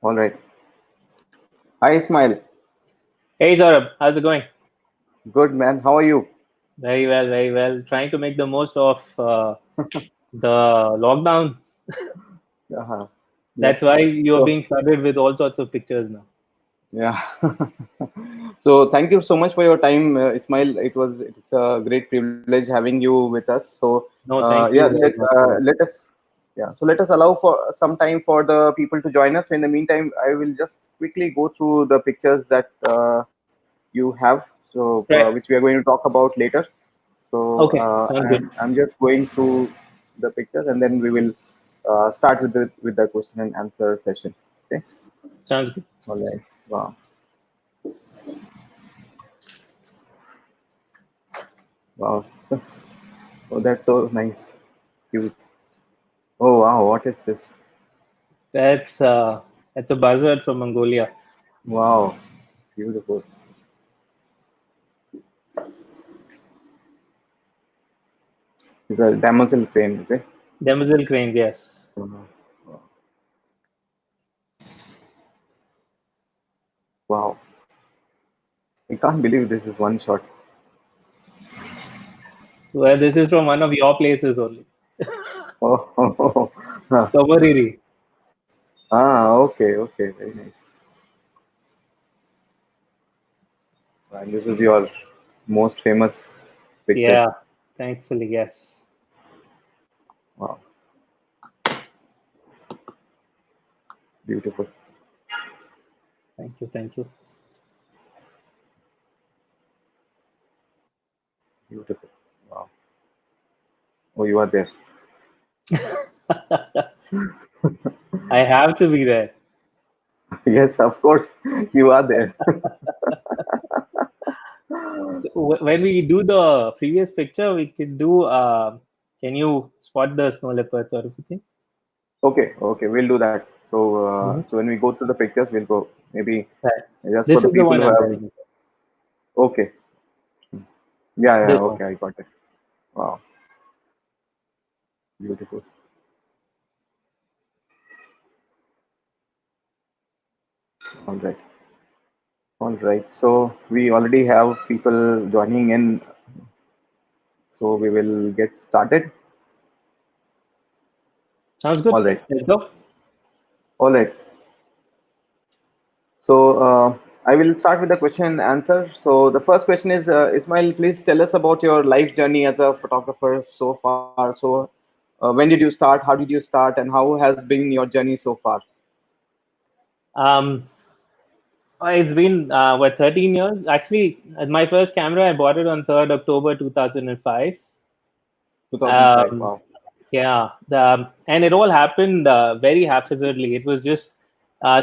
All right. Hi, Ismail. Hey Saurabh, how's it going? Good, man. How are you? Very well, very well. Trying to make the most of the lockdown. Uh-huh. That's Yes. why you're So, being flooded with all sorts of pictures now. yeah. So, thank you so much for your time, Ismail. It's a great privilege having you with us. So, No, yeah, thank you very much for that. let us so let us allow for some time for the people to join us. So in the meantime, I will just quickly go through the pictures that you have, so Right. which we are going to talk about later. So Okay, sounds good. I'm just going through the pictures, and then we will start with the question and answer session. Okay. Sounds good. All right. Wow. Wow. Oh, that's so nice. Cute. Oh wow. What is this? That's uh, that's a buzzard from Mongolia. Wow. Beautiful. It's a damosel crane, is it? Demoiselle cranes, yes. Mhm. Wow. I can't believe this is one shot. Well, this is from one of your places only. Oh. Somariri. Ah. Okay. Okay. Very nice. And this is your most famous picture. Yeah, thankfully, yes. Wow. Beautiful. Thank you, thank you. Beautiful. Wow. Oh, you are there. I have to be there. Yes, of course, you are there. When we do the previous picture, we could do. Can you spot the snow leopards or anything? Okay, okay, we'll do that. So, Mhm. so when we go through the pictures, we'll go maybe Right. just for This the is the people one who I'm have. telling you. Okay, yeah, yeah, This one. okay, I got it. Wow, beautiful. All right, all right. So we already have people joining in, so we will get started. Sounds All good. right, Let's go. all right. So I will start with the question and answer. So the first question is, Ismail, please tell us about your life journey as a photographer so far. So when did you start? How did you start? And how has been your journey so far? Um, it's been what 13 years. Actually, my first camera I bought it on 3rd October 2005. 2005. Um, Wow. yeah, and it all happened very haphazardly. It was just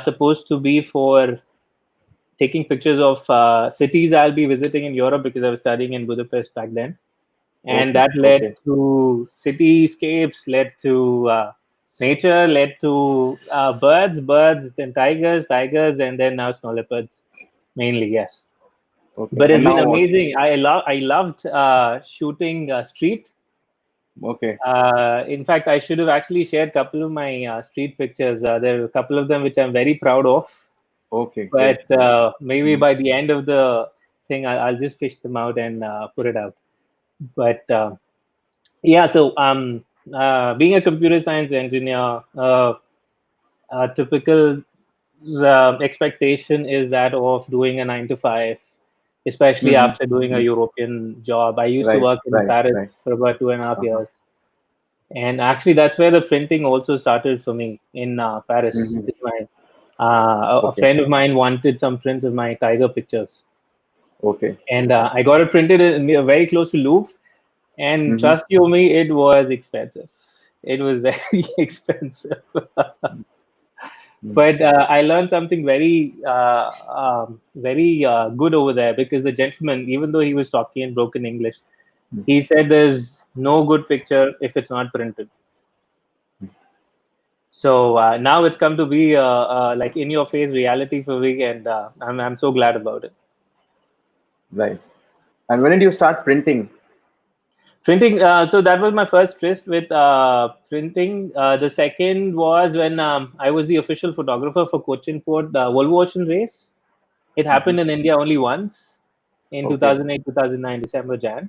supposed to be for taking pictures of cities I'll be visiting in Europe because I was studying in Budapest back then, and Okay. that led Okay. to cityscapes, led to nature, led to birds, then tigers, and then now snow leopards, mainly. Yes, Okay. but And it's been now what? amazing. I loved shooting street. Okay. In fact, I should have actually shared a couple of my street pictures. There are a couple of them which I'm very proud of, Okay. Great. but maybe Mm. by the end of the thing, I'll just fish them out and put it out. But yeah, so being a computer science engineer, a typical expectation is that of doing a 9 to 5, especially Mm-hmm. after doing a Mm. European job. I used to Right. work in Right. Paris Right. for about 2.5 years. Uh-huh. And actually, that's where the printing also started for me in Paris. Mm-hmm. A Okay. friend of mine wanted some prints of my tiger pictures, Okay. and I got it printed very close to Louvre. And Mm-hmm. trust you me, it was expensive. It was very expensive. Mm. But I learned something very good over there because the gentleman, even though he was talking in broken English, he said there's no good picture if it's not printed. So now it's come to be like in your face reality for me, and I'm so glad about it. Right. And when did you start printing? Printing. So that was my first tryst with printing. The second was when I was the official photographer for Cochin Port Volvo Ocean Race. It Mm-hmm. happened in India only once in Okay. 2008, 2009, December, Jan.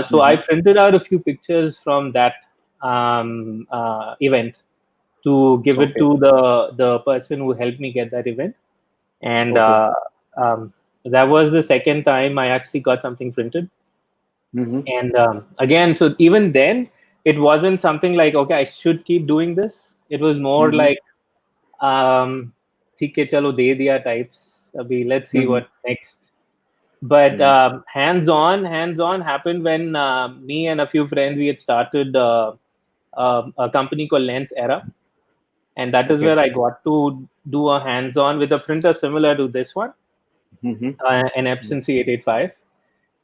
So I Mm-hmm. printed out a few pictures from that event to give it Okay. to the person who helped me get that event, and Okay. um, that was the second time I actually got something printed. Mm-hmm. And again, so even then, it wasn't something like, okay, I should keep doing this. It was more Mm-hmm. like, ठीक है चलो दे दिया types. Abhi, let's see Mm-hmm. what next. But Mm-hmm. hands-on happened when me and a few friends, we had started a company called Lens Era, and that is Okay. where I got to do a hands-on with a printer similar to this one, Mm-hmm. an Epson 3885.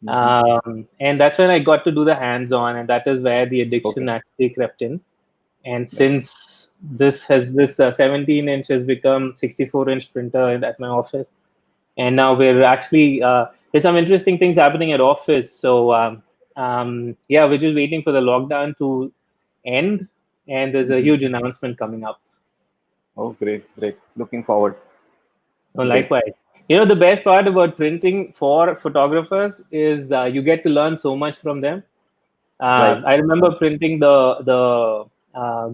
Mm-hmm. And that's when I got to do the hands-on, and that is where the Okay. addiction actually crept in. And Yeah. since this 17 inch has become 64-inch printer at my office, and now we're actually there's some interesting things happening at office. So yeah, we're just waiting for the lockdown to end, and there's a Mm-hmm. huge announcement coming up. Oh, great, great. Looking forward. So Great. likewise, the best part about printing for photographers is you get to learn so much from them. Right. I remember printing the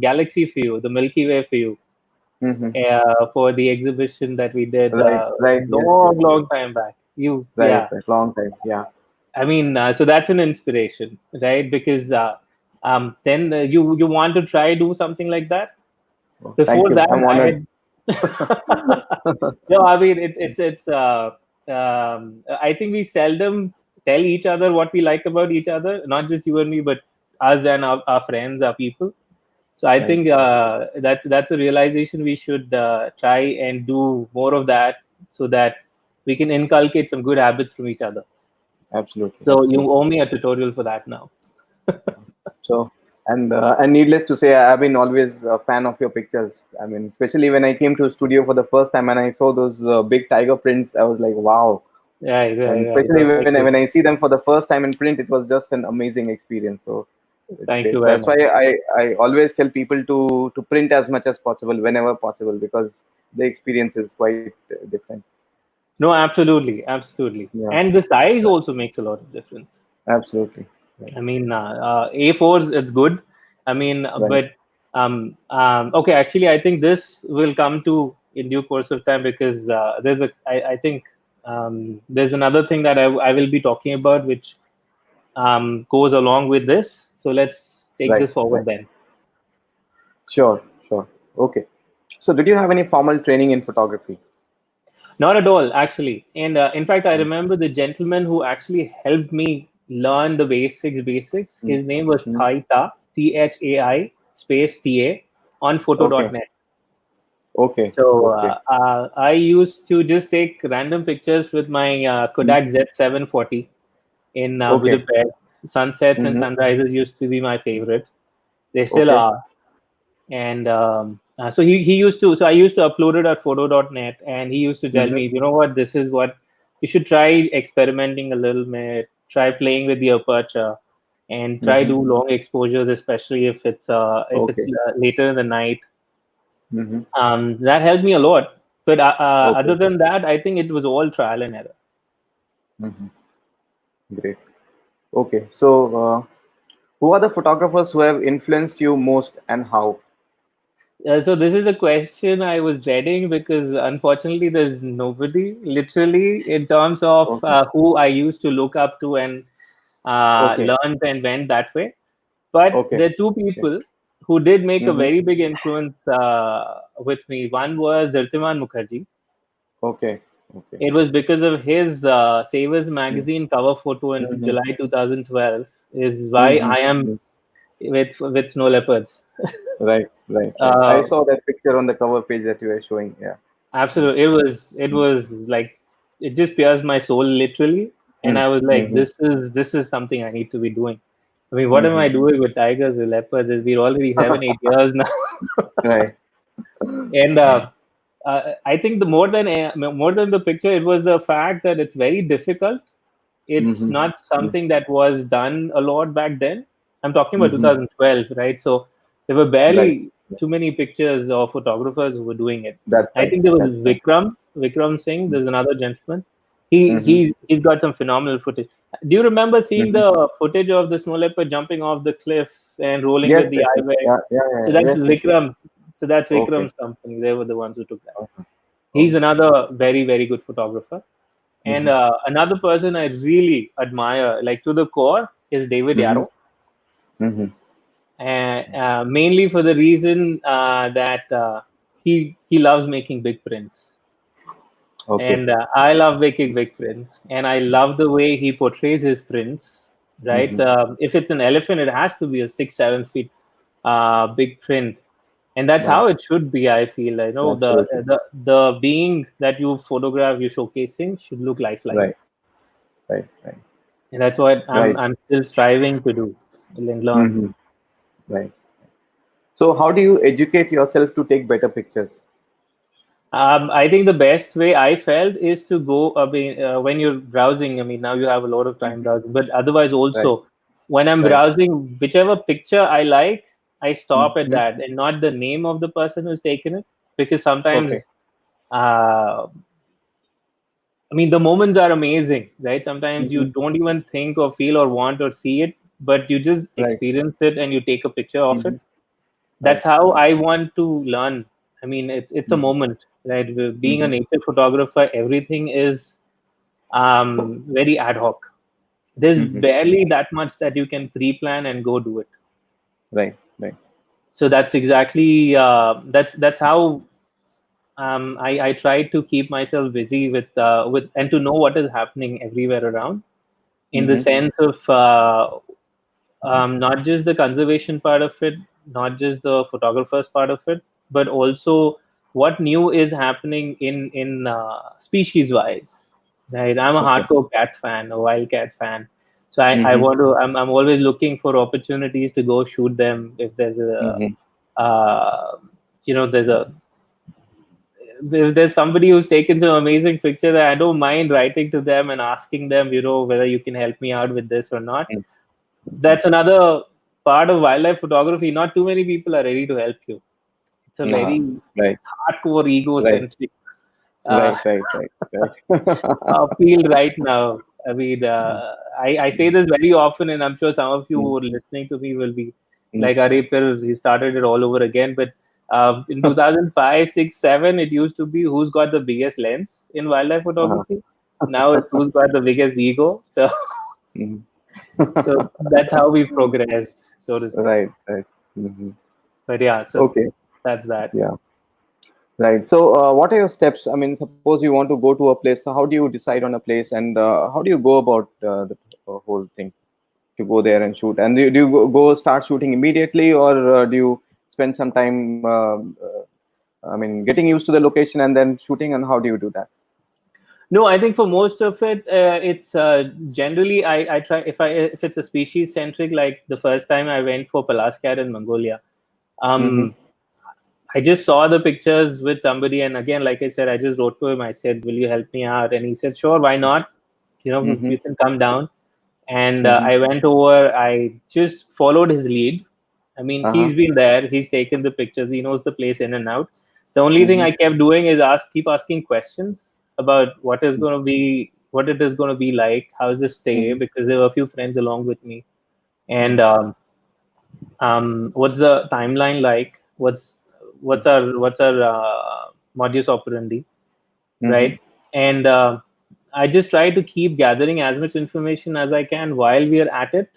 galaxy for you, the Milky Way for you, Mm-hmm. for the exhibition that we did Right. Right. Yes. long, Yes. Yes. long time back. Right. Yeah. Right. Long time. Yeah. I mean, so that's an inspiration, right? Because then you want to try do something like that. Oh, thank Before you. that, I'm I honored. had no. I mean, it's. I think we seldom tell each other what we like about each other, not just you and me, but us and our friends, our people. So I Right. think that's a realization we should try and do more of that, so that we can inculcate some good habits from each other. Absolutely. So you Absolutely. owe me a tutorial for that now. So, and needless to say, I've been always a fan of your pictures. I mean, especially when I came to a studio for the first time and I saw those big tiger prints, I was like, wow. Right, And right, right. especially No, when thank I, when you. I see them for the first time in print, it was just an amazing experience. So it's Thank you great. So very that's why much. I always tell people to print as much as possible whenever possible because the experience is quite different. No, absolutely, absolutely. Yeah, And the size also makes a lot of difference. absolutely. Right. I mean, A4s, it's good. I mean, Right. but okay, actually, I think this will come to in due course of time, because I think there's another thing that I will be talking about, which goes along with this. So let's take Right. this forward Right. then. Sure. Sure. Okay. So, did you have any formal training in photography? Not at all, actually. And in fact, I remember the gentleman who actually helped me learn the basics. Basics. His name was Mm-hmm. Thaita, Thai space Ta, on Okay. photo.net. Okay. So Okay. I used to just take random pictures with my Mm. Kodak Z740 in Okay. Budapest. Sunsets and Mm-hmm. sunrises used to be my favorite. They still Okay. are. And so he used to, so I used to upload it at photo.net, and he used to tell Mm-hmm. me, you know what, this is what you should try, experimenting a little bit, try playing with the aperture, and try Mm-hmm. do long exposures, especially if it's Okay. later in the night. Mm-hmm. That helped me a lot. But Okay. other than that, I think it was all trial and error. Mm-hmm. Great. Okay. So, who are the photographers who have influenced you most and how? So this is a question I was dreading, because unfortunately there's nobody literally in terms of Okay. who I used to look up to and Okay. learned and went that way. But Okay. there are two Okay. people who did make a Mm-hmm. very big influence with me. One was Dhartiman Mukherjee. Okay. Okay. It was because of his Savers magazine cover photo in Mm-hmm. July 2012 is why Mm-hmm. I am Mm-hmm. with Snow Leopards. Right. Right. Right. I Uh, saw that picture on the cover page that you were showing. Yeah. Absolutely, it was like, it just pierced my soul literally, and I was like, Mm-hmm. this is something I need to be doing. I mean, what am Mm-hmm. I doing with tigers or leopards? We're already 7 8 years now, Right. and I think the more than the picture, it was the fact that it's very difficult it's Mm-hmm. not something that was done a lot back then. I'm talking about Mm-hmm. 2012, right? So there were Right. barely too many pictures of photographers who were doing it. That's I right. think there was That's right. Vikram Singh. There's another gentleman. He Mm-hmm. he's got some phenomenal footage. Do you remember seeing Mm-hmm. the footage of the snow leopard jumping off the cliff and rolling Yes, with the yes, eye yes. bag? Yeah, yeah, So yeah. that's Yes, yes, yes. Vikram. So that's Okay. Vikram's company. They were the ones who took that. Okay. He's Okay. another very, very good photographer. And Mm-hmm. another person I really admire, like to the core, is David Mm-hmm. Yarrow. Mm-hmm. And mainly for the reason that he loves making big prints. Okay. And I love making big prints, and I love the way he portrays his prints. Right? Mm-hmm. If it's an elephant, it has to be a 6-7 feet big print, and that's Right. how it should be. I feel, I know Absolutely. the being that you photograph, you're showcasing, should look lifelike, Right. Right. Right. and that's what Right. I'm still striving to do and learn. Mm-hmm. Right. So, how do you educate yourself to take better pictures? I think the best way I felt is to go. I mean, when you're browsing, I mean, now you have a lot of time Mhm. browsing, but otherwise Right. also, when I'm Right. browsing, whichever picture I like, I stop at Mm-hmm. that and not the name of the person who's taken it, because Okay. sometimes, uh, I mean, the moments are amazing, right? Sometimes you Mm-hmm. don't even think or feel or want or see it, but you just Right. experience it and you take a picture of it. Mm-hmm. That's Right. how I want to learn. I mean, it's a Mm-hmm. moment, right? Being a Mm-hmm. nature photographer, everything is very ad hoc. There's Mm-hmm. barely that much that you can pre-plan and go do it. Right. Right. So that's exactly that's how I try to keep myself busy with and to know what is happening everywhere around, in the Mm-hmm. sense of not just the conservation part of it, not just the photographers part of it, but also what new is happening in species wise. Right, I'm a Okay. hardcore cat fan, a wild cat fan. So I Mm-hmm. want to. I'm always looking for opportunities to go shoot them. If there's a, Mm-hmm. there's a there's somebody who's taken some amazing picture, that I don't mind writing to them and asking them, whether you can help me out with this or not. That's another part of wildlife photography. Not too many people are ready to help you. It's a Ah, very right. hardcore Right. egocentric uh, Right. Right. Right. Right. field right now. I mean, I say this very often, and I'm sure some of you Mm, who are listening to me will be mm. like, Arey, he started it all over again. But in 2005, 6, 7, it used to be who's got the biggest lens in wildlife Uh-huh. photography. Now it's who's got the biggest ego. So, Mhm. so that's how we've progressed, so to say. Right. Right. Hmm. But yeah, so Okay. that's that. Yeah. Right. So, what are your steps? I mean, suppose you want to go to a place. So how do you decide on a place, and how do you go about the whole thing to go there and shoot? And do you go start shooting immediately, or do you spend some time? I mean, getting used to the location and then shooting, and how do you do that? No, I think for most of it, it's generally I try, if it's a species centric, like the first time I went for Palascat in Mongolia. Mm-hmm. Um, I just saw the pictures with somebody, and again, like I said, I just wrote to him. I said, "Will you help me out?" And he said, "Sure, why not? Mm-hmm. You can come down." And Mm-hmm. I went over. I just followed his lead. I mean, Uh-huh. he's been there. He's taken the pictures. He knows the place in and out. The only thing Mm-hmm. I kept doing is keep asking questions about what it is going to be like. How's the stay? Mm-hmm. Because there were a few friends along with me, and Mm-hmm. what's the timeline like? What's our modus operandi, Mm-hmm. right? And I just try to keep gathering as much information as I can while we are at it.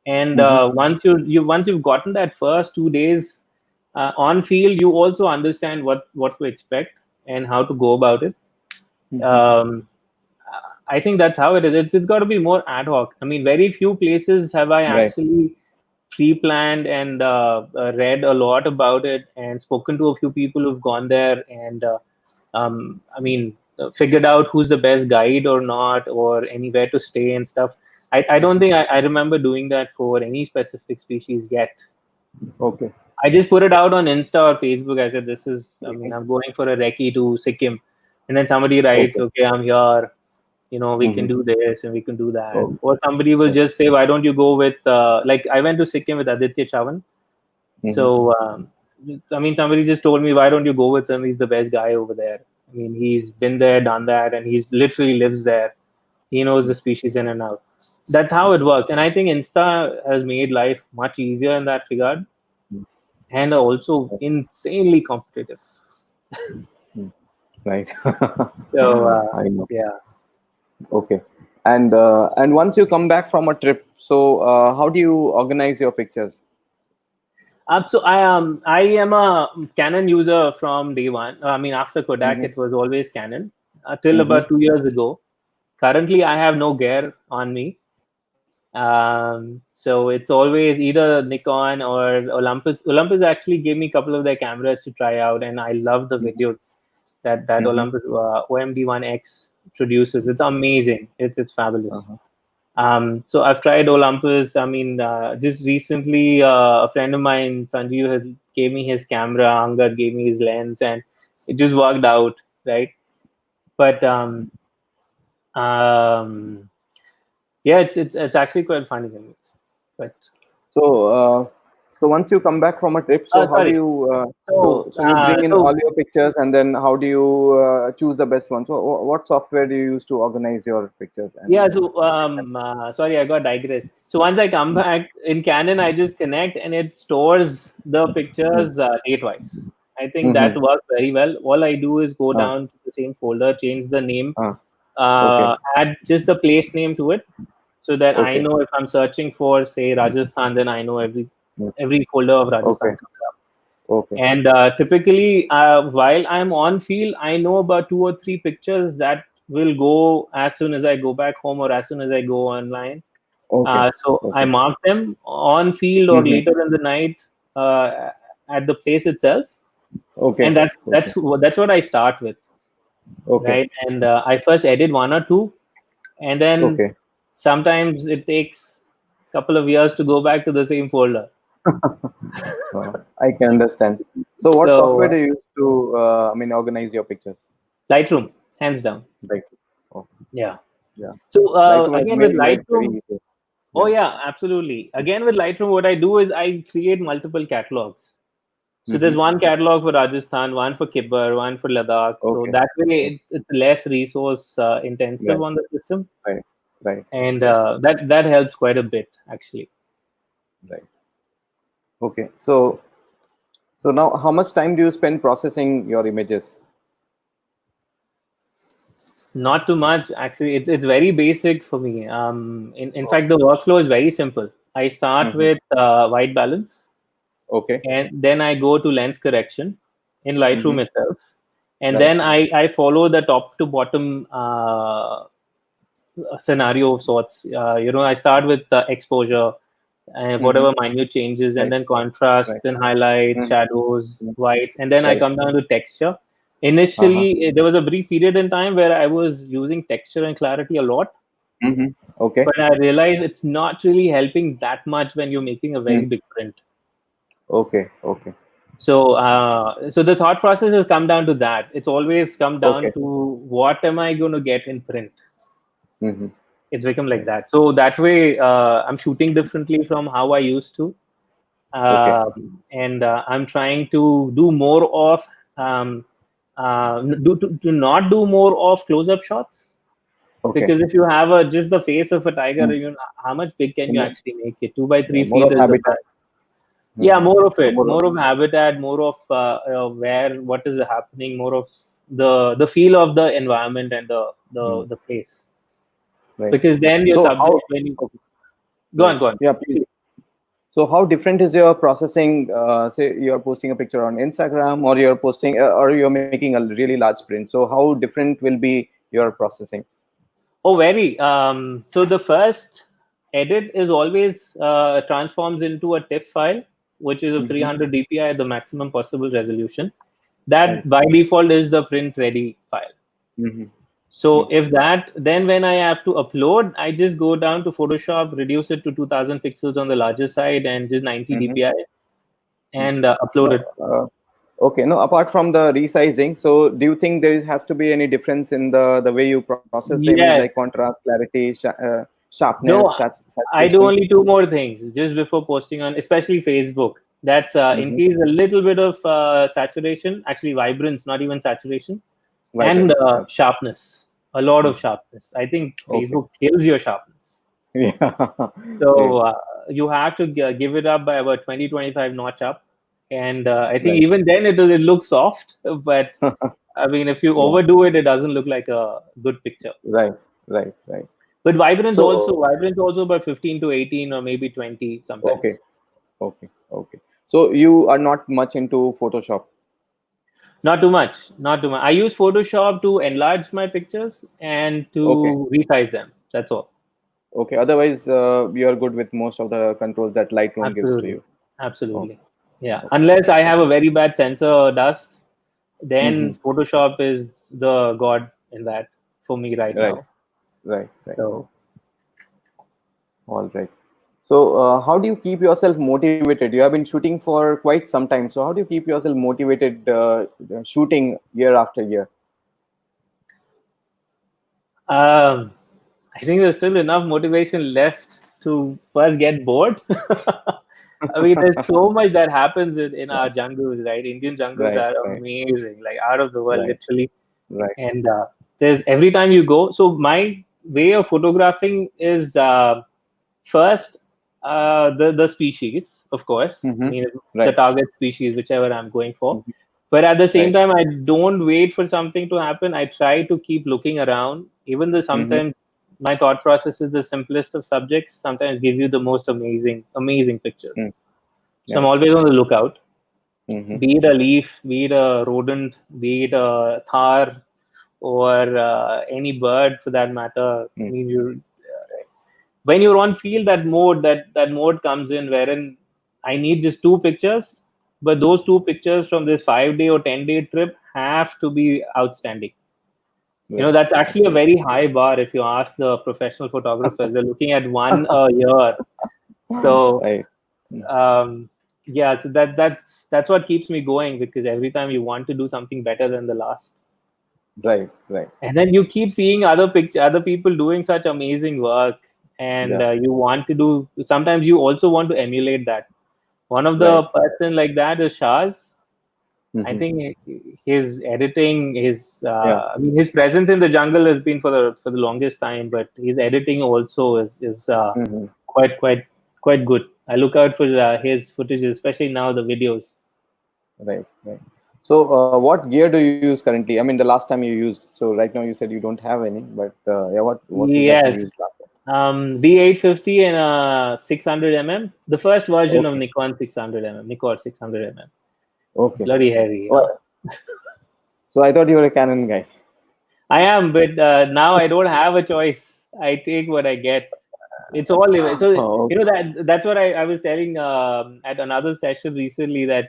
And Mm-hmm. once you've gotten that first 2 days on field, you also understand what to expect and how to go about it. Mm-hmm. um, I think that's how it is. It's got to be more ad hoc. I mean, very few places have I Right. actually pre-planned and read a lot about it and spoken to a few people who've gone there, and I mean, figured out who's the best guide or not, or anywhere to stay and stuff. I don't think I remember doing that for any specific species yet. Okay. I just put it out on Insta or Facebook. I said, this is, I mean, Mhm. I'm going for a recce to Sikkim. And then somebody writes, Okay. okay, I'm here. we can Mm-hmm. do this and we can do that. Oh, Or somebody will okay. just say, why don't you go with, like I went to Sikkim with Aditya Chavan. Mm-hmm. So, I mean, somebody just told me, why don't you go with him? He's the best guy over there. I mean, he's been there, done that, and he's literally lives there. He knows the species in and out. That's how it works. And I think Insta has made life much easier in that regard, and also insanely competitive. Mm. Right. So, I know. yeah. Okay. And once you come back from a trip, so how do you organize your pictures? So I am a Canon user from day one. I mean, after Kodak, Mm-hmm. it was always Canon till Mm-hmm. about 2 years ago. Currently, I have no gear on me. So it's always either Nikon or Olympus. Olympus actually gave me a couple of their cameras to try out, and I love the videos that Mm-hmm. Olympus OMD1X produces. It's amazing. It's fabulous. Uh-huh. So I've tried Olympus. I mean, just recently, a friend of mine, Sanjeev, gave me his camera. Angad gave me his lens, and it just worked out, right? But um, yeah, it's actually quite funny. But So, so once you come back from a trip, so how do sorry. you, So so you bring in so all your pictures, and then how do you choose the best one? So, what software do you use to organize your pictures? yeah. And So sorry, I got digressed. So once I come mm, back in Canon, I just connect and it stores the mm, pictures date-wise. I think that mm-hmm. works very well. All I do is go uh, down to the same folder, change the name, uh, okay, add just the place name to it, so that I okay, know if I'm searching for, say, Rajasthan, then I know mm, every folder of okay, Rajasthan comes up. okay, And typically, while I'm on field, I know about 2 or 3 pictures that will go as soon as I go back home or as soon as I go online. okay, So I okay, mark them on field or mm-hmm. later in the night uh, at the place itself, Okay, and that's okay, that's that's what I start with, okay, right? And I first edit 1 or 2, and then okay. sometimes it takes a couple of years to go back to the same folder. I can understand. So, what software So do you use to, I mean, organize your pictures? Lightroom, hands down. Like, oh, Yeah. yeah, So Lightroom has again with made life very Lightroom, easy. oh Yeah. yeah, absolutely. Again with Lightroom, what I do is I create multiple catalogs. So Mm-hmm. there's one catalog for Rajasthan, one for Kibber, one for Ladakh. So Okay. that way Okay. it's less resource intensive Right. on the system, Right. Right. and that helps quite a bit actually. Right. Okay. So now, how much time do you spend processing your images? Not too much actually. It's very basic for me. In Oh. fact, the workflow is very simple. I start Mm-hmm. with white balance, Okay. and then I go to lens correction in Mm-hmm. Lightroom itself, and Right. then I follow the top to bottom scenario of sorts. I start with the exposure, Mm-hmm. whatever minute changes, and Right. then contrast, Right. then highlights, shadows, Mm-hmm. whites, and then I Right. come down to texture. Uh-huh. Initially, there was a brief period in time where I was using texture and clarity a lot, Mm-hmm. Okay. but I realized it's not really helping that much when you're making a very Mm. big print. Okay. Okay. So the thought process has come down to that. It's always come down Okay. to what am I going to get in print. Mm-hmm. It's become like Right. that. So that way, I'm shooting differently from how I used to, Okay. and I'm trying to do more of to not do more of close-up shots, Okay. because if you have just the face of a tiger, Mm. how much big can you Mm. actually make it? 2 by 3 Yeah, more feet of is the habitat. max. Yeah, Mm-hmm. more of So it, more of, more of habitat, more of where what is happening, more of the feel of the environment and mm. the place, Right. because then your So how? subject when you Okay. go Right. on, go on. Yeah. Please. So how different is your processing? Say you're posting a picture on Instagram, or you're posting, or you're making a really large print. So how different will be your processing? Oh, very. So the first edit is always transforms into a TIFF file, which is a Mm-hmm. 300 dpi at the maximum possible resolution. Right. That by default is the print ready file. Mm-hmm. So Mm-hmm. if that, then when I have to upload, I just go down to Photoshop, reduce it to 2000 pixels on the larger side, and just 90 Mm-hmm. dpi, and upload So it. Okay, no, apart from the resizing, so do you think there has to be any difference in the way you process the image, like Yes. contrast, clarity, sharpness, No, I do saturation? only two more things just before posting on, especially Facebook. That's Mm-hmm. increase a little bit of saturation, actually vibrance, not even saturation, and Vibrance. Okay. sharpness. A lot Mm. of sharpness. I think Okay. Facebook kills your sharpness. Yeah. So Great. you have to give it up by about 20, 25 notch up. And I think Right. even then it looks soft, but I mean, if you Yeah. overdo it, it doesn't look like a good picture. Right. Right. Right. But So, vibrance also by 15 to 18 or maybe 20 okay. sometimes. Okay. Okay. So you are not much into Photoshop. Not too much, not too much. I use Photoshop to enlarge my pictures and Okay. to resize them. That's all. Okay. Otherwise, you are good with most of the controls that Lightroom gives to Absolutely. you. Oh, Absolutely. Yeah. okay. Unless I have Okay. a very bad sensor dust, Mm-hmm. then Photoshop is the god in that for me right Right. now. Right. Right. So All right. So, how do you keep yourself motivated? You have been shooting for quite some time. So, how do you keep yourself motivated shooting year after year? um, I think there's still enough motivation left to first get bored. I mean, there's so much that happens in our Right. jungles, right? Indian jungles Right. are Right. amazing, like out of the world, Right. literally. Right. And there's every time you go. So my way of photographing is first the species, of course. I Mm-hmm. mean, the Right. target species, whichever I'm going for. Mhm. But at the same Right. time, I don't wait for something to happen. I try to keep looking around, even though Mm-hmm. sometimes my thought process is the simplest of subjects. Sometimes give you the most amazing pictures. Mm. So I'm Yeah. always on the lookout. Mm-hmm. Be it a leaf, be it a rodent, be it a thar, or any bird for that matter. I Mm. mean, you when you're on field, that mode comes in wherein I need just two pictures, but those two pictures from this 5 day or 10 day trip have to be outstanding. Right. That's actually a Absolutely. very high bar if you ask the professional photographers. They're looking at one a year. So Right. Mm. yeah, so that's what keeps me going, because every time you want to do something better than the last. Right. Right. And then you keep seeing other people doing such amazing work, and Yeah. you want to do, sometimes you also want to emulate that. One of the Right. person like that is Shaz. I Mm-hmm. think his editing, Yeah. I mean, his presence in the jungle has been for the longest time, but his editing also is Mm-hmm. quite quite quite good. I look out for his footage, especially now the videos. Right. Right. So, what gear do you use currently? I mean, the last time you used. So, right now you said you don't have any, but yeah, what is that you Yes. used last time? D850 and 600 mm. The first version of Okay. Nikon 600 mm, Nikon 600 mm. Okay. Bloody heavy. Oh, so I thought you were a Canon guy. I am, but now I don't have a choice. I take what I get. It's all so Oh, that's what I was telling at another session recently, that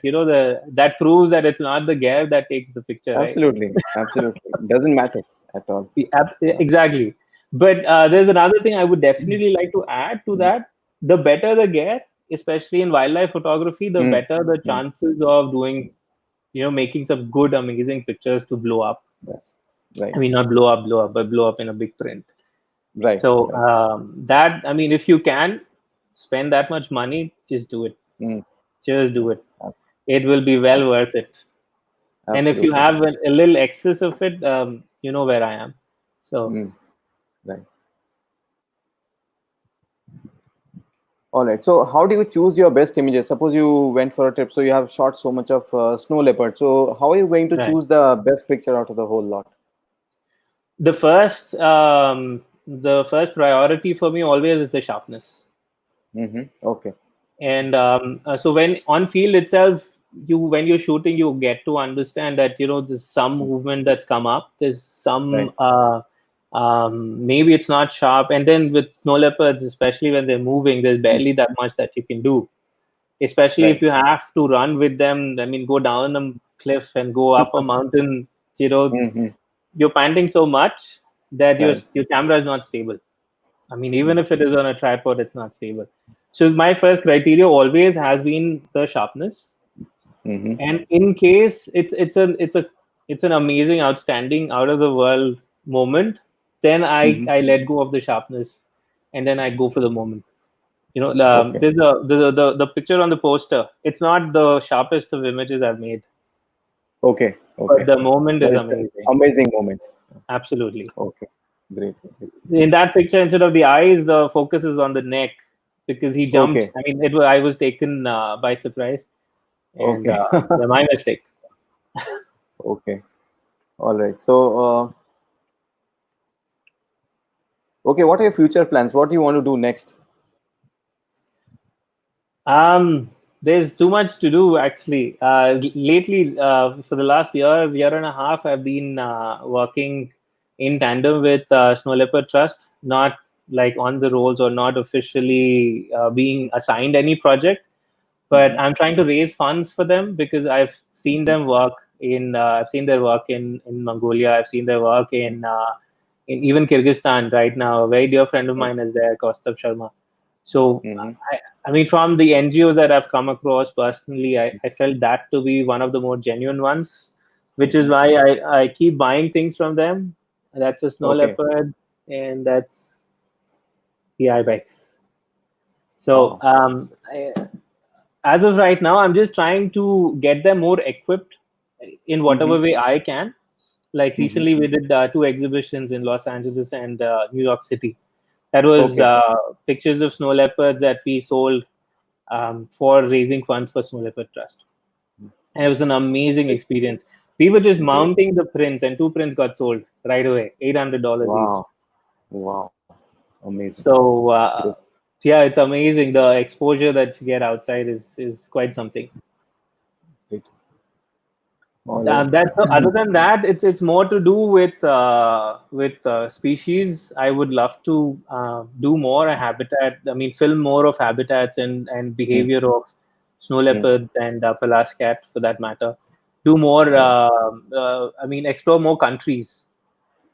that proves that it's not the gear that takes the picture, right? absolutely, absolutely. Doesn't matter at all. Yeah. Exactly. But there's another thing I would definitely like to add to Mm, that. The better the gear, especially in wildlife photography, the mm, better the mm. chances of doing, making some good, amazing pictures to blow up. Right, right, I mean, not blow up, but blow up in a big print. right, So right. that, I mean, if you can spend that much money, just do it. Mm, Just do mm. it. It will be well worth it. And if you Absolutely. have a little excess of it, you know where I am. So Mm, right. All right. So, how do you choose your best images? Suppose you went for a trip, so you have shot so much of snow leopard. So, how are you going to right. choose the best picture out of the whole lot? The first priority for me always is the sharpness. Mm-hmm. Okay. And so when on field itself, when you're shooting, you get to understand that there's some Mm, movement that's come up. There's some right. maybe it's not sharp, and then with snow leopards, especially when they're moving, there's Mm, barely that much that you can do. Especially if right. you have to run with them. I mean, go down a cliff and go up a mountain. Mm-hmm. You're panting so much that your Right. your camera is not stable. I mean, even Mm, if it is on a tripod, it's not stable. So my first criteria always has been the sharpness. Mm-hmm. And in case it's an amazing, outstanding, out of the world moment, then Mm-hmm. I let go of the sharpness, and then I go for the moment. Okay. There's the picture on the poster. It's not the sharpest of images I've made, Okay. but Okay. the moment But is it's an amazing. amazing moment. Absolutely. Okay. Great. Great. In that picture, instead of the eyes, the focus is on the neck because he jumped. Okay. I mean, I was taken by surprise, and Okay. yeah, my mistake. Okay. All right. So, okay, what are your future plans? What do you want to do next? There's too much to do actually. Lately, for the last year and a half, I've been working in tandem with Snow Leopard Trust, not like on the rolls or not officially being assigned any project, but Mm-hmm. I'm trying to raise funds for them because I've seen them work I've seen their work in Mongolia. I've seen their work in even Kyrgyzstan right now. A very dear friend of mine is there, Kaustav Sharma. So, Mm-hmm. I mean, from the NGOs that I've come across personally, I felt that to be one of the more genuine ones, which is Mm-hmm. why I keep buying things from them. That's a Snow Okay. Leopard, and that's the ibex. So, Wow. as of right now, I'm just trying to get them more equipped in Mm-hmm. whatever way I can. Like Mm-hmm. recently, we did two exhibitions in Los Angeles and New York City. That was Okay. pictures of snow leopards that we sold for raising funds for Snow Leopard Trust. And it was an amazing Great. experience. We were just Great. mounting the prints, and two prints got sold right away, $800 each. Wow. Wow. Amazing. So Great. yeah, it's amazing. The exposure that you get outside is quite something. Great. All right. That's other than that, it's more to do with species. I would love to do more a habitat. I mean, film more of habitats and Mm, behavior of snow mm. leopards and Pelas cat for that matter. Do more. Right. I mean, explore more countries.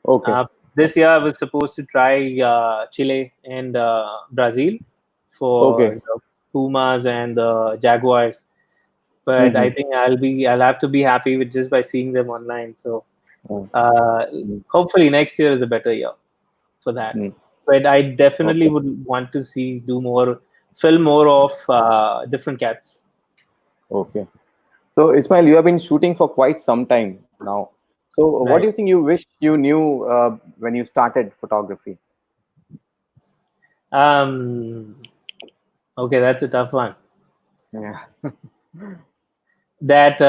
Okay. Uh, this year, I was supposed to try Chile and Brazil for Okay. the pumas and the jaguars, but I Mm-hmm. think I'll have to be happy with just by seeing them online. So Mm, uh, mm, hopefully next year is a better year for that. mm. But I definitely Okay. would want to see do more, film more of different cats. Okay. So, Ismail, you have been shooting for quite some time now. So, what do Right. you think you wish you knew when you started photography? Um, okay, that's a tough one. Yeah. That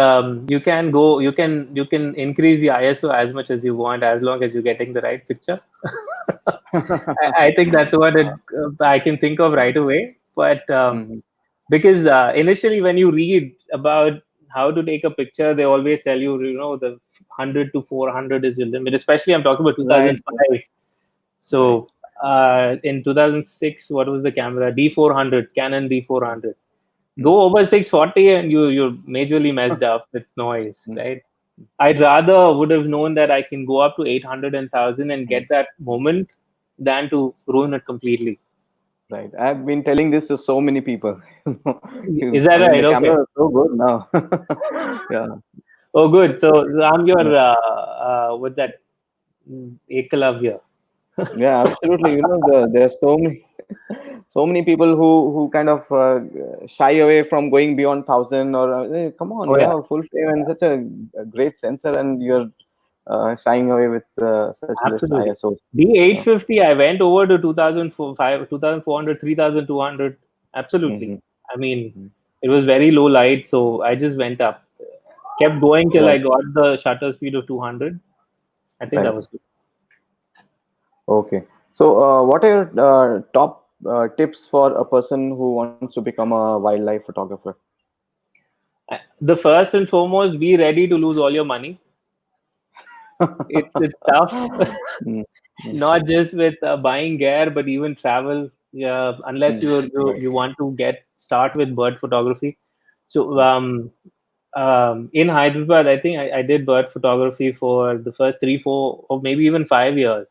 you can increase the ISO as much as you want as long as you're getting the right picture. I think that's what I can think of right away. But Mhm. because initially when you read about how to take a picture, they always tell you, the 100 to 400 is your limit. Especially I'm talking about Right. 2005. Right. So in 2006, what was the camera? D400, Canon D400. Mm, Go over 640 and you're majorly messed up with noise, mm, right? I'd rather would have known that I can go up to 800 and 1000 and mm. get that moment than to ruin it completely. Right. I've been telling this to so many people. Is that I mean, right? the Okay. camera is so good now. Yeah. Oh, good. So I'm Yeah. your with that Ekalavya. Yeah, absolutely. There are so many, so many people who kind of shy away from going beyond 1,000 or come on, Oh you yeah, have a full frame and such a great sensor, and you're shying away with such less absolutely. ISO. Yeah. D850, I went over to 2005, 2400, 3200. Absolutely. Hmm. I mean, it was very low light, so I just went up. Kept going till I Right. got the shutter speed of 200. I think that Right. was good. Okay. So, what are your top tips for a person who wants to become a wildlife photographer? The first and foremost, be ready to lose all your money. It's tough, Mm, mm, not just with buying gear, but even travel. Yeah, unless mm. Right. you want to start with bird photography. So Mm, in Hyderabad, I think I did bird photography for the first 3, 4, or maybe even 5 years.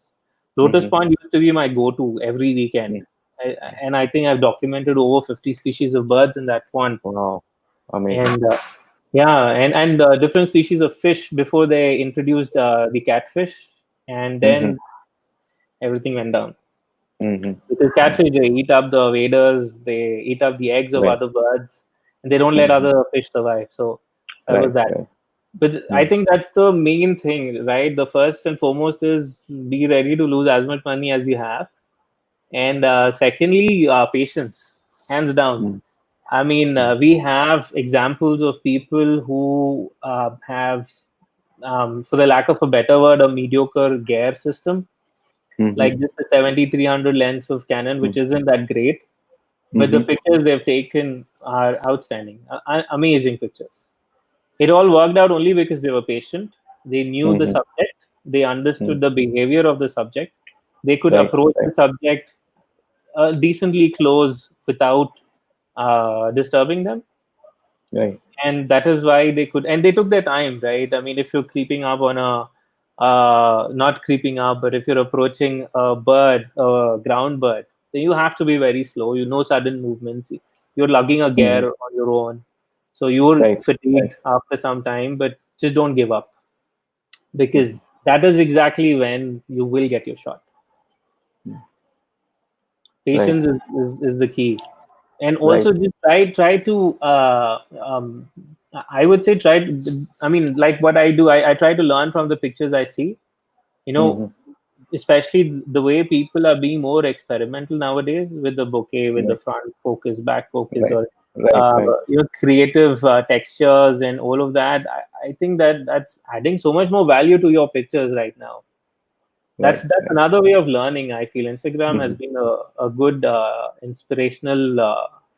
Lotus mhm, Pond used to be my go-to every weekend, mm. and I think I've documented over 50 species of birds in that pond. Wow. Amazing. And Yeah, and different species of fish before they introduced the catfish, and Mm-hmm. then everything went down. Mm-hmm. Because catfish, they eat up the waders, they eat up the eggs of Right. other birds, and they don't let Mm-hmm. other fish survive. So that was Right. that. Right. But I Mm. think that's the main thing, right? The first and foremost is be ready to lose as much money as you have, and secondly, patience, hands down. Mm. I mean, Mm. we have examples of people who have, for the lack of a better word, a mediocre gear system, Mm-hmm. like just a 70-300 lens of Canon, which isn't that great, but the Mm-hmm. pictures they've taken are outstanding, amazing pictures. It all worked out only because they were patient. They knew the Mm-hmm. subject. They Mm. understood the behavior of the subject. They could Right. approach Right. the subject decently close without disturbing them. Right. And that is why they could, and they took their time, right? I mean, if you're creeping up on a, not creeping up, but if you're approaching a bird, a ground bird, then you have to be very slow. You know, sudden movements. You're lugging a Mm-hmm. gear on your own, so you're Right. Right. fatigued after some time. But just don't give up, Mm-hmm. because that is exactly when you will get your shot. Right. Patience is the key. And Right. also just try to I would say try to, I mean, like what I do, I try to learn from the pictures I see, you know, Mm-hmm. especially the way people are being more experimental nowadays with the bouquet, with the Right. front focus, back focus, Right. or Right. Right. creative textures and all of that. I think that that's adding so much more value to your pictures right now. Right. That's Right. another way of learning. I feel Instagram has Mm-hmm. been a good inspirational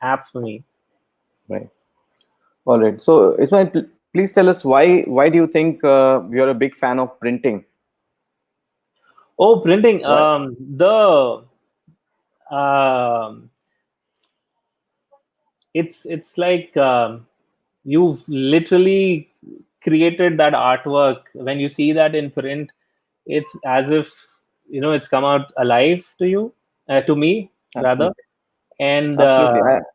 app for me. Right. All right. So, Ismail, please tell us why do you think you're a big fan of printing? Oh, printing. Why? The um, it's like you've literally created that artwork. When you see that in print, it's as if it's come out alive to you, to me rather, Absolutely. and Absolutely.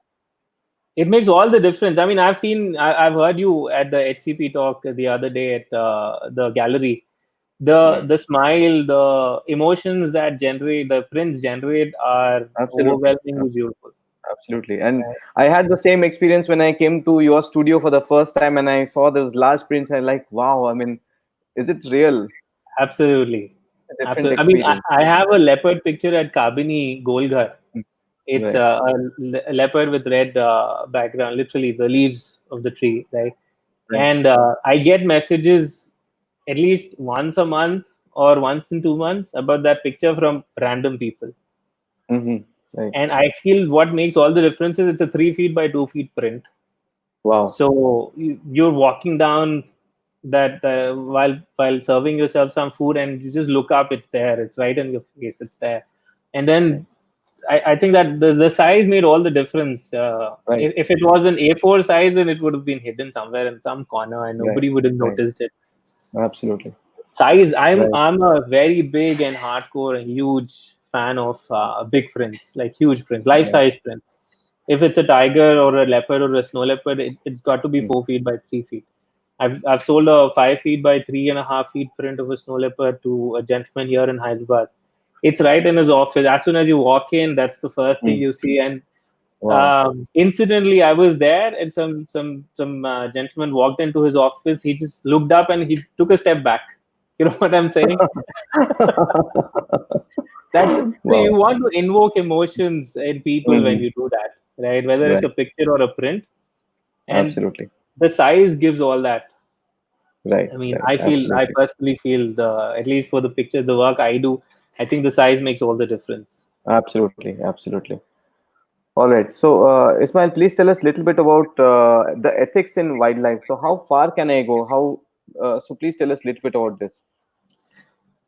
it makes all the difference. I mean, I've heard you at the HCP talk the other day at the gallery. The Right. the smile, the emotions that generate the prints generate are Absolutely. overwhelmingly beautiful. Absolutely. And Right? I had the same experience when I came to your studio for the first time and I saw those large prints. And like, wow, I mean, is it real? Absolutely, It's a different absolutely. I mean, experience. I have a leopard picture at Kabini Golghar. Mm. It's Right. a leopard with red background, literally the leaves of the tree, right? Right. And I get messages at least once a month or once in 2 months about that picture from random people. Mm-hmm. Right. And I feel what makes all the difference is it's a 3 feet by 2 feet print. Wow. So you're walking down that while serving yourself some food, and you just look up, it's there, it's right in your face, it's there. And Right. then I think that the size made all the difference. Right. If it was an A4 size, then it would have been hidden somewhere in some corner and Right. nobody would have Right. noticed it. Absolutely. Size, i'm Right. i'm a very big and hardcore and huge fan of big prints, like huge prints, life Right. size prints. If it's a tiger or a leopard or a snow leopard, it's got to be Mm. 4 feet by 3 feet. I've sold a 5 feet by 3.5 feet print of a snow leopard to a gentleman here in Hyderabad. It's right in his office. As soon as you walk in, that's the first thing Mm. you see. And Wow. incidentally, I was there, and some gentleman walked into his office. He just looked up and he took a step back. You know what I'm saying? That's, so you Wow. want to invoke emotions in people when Hmm. you do that, right? Whether it's Right. a picture or a print, and Absolutely. the size gives all that. Right. I mean, Right. I Absolutely. personally feel, at least for the picture, the work I do, I think the size makes all the difference. Absolutely. Absolutely. All right. So, Ismail, please tell us a little bit about the ethics in wildlife. So, how far can I go? So please tell us a little bit about this.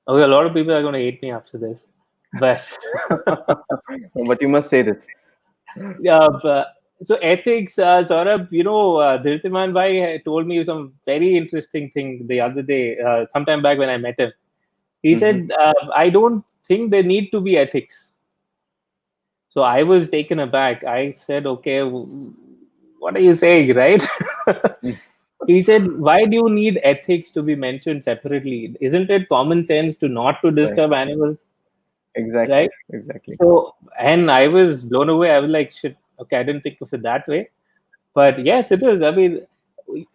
Okay, a lot of people are going to hate me after this, but But you must say this. yeah, so ethics, Saurabh, Dhirtiman Bhai told me some very interesting thing the other day, sometime back when I met him. He Hmm. said, I don't think there need to be ethics. So I was taken aback. I said, okay, what are you saying, right? He said, "Why do you need ethics to be mentioned separately? Isn't it common sense to not to Right. disturb animals, Exactly. right?" Exactly. So, and I was blown away. I was like, "Shit, okay, I didn't think of it that way." But yes, it is. I mean,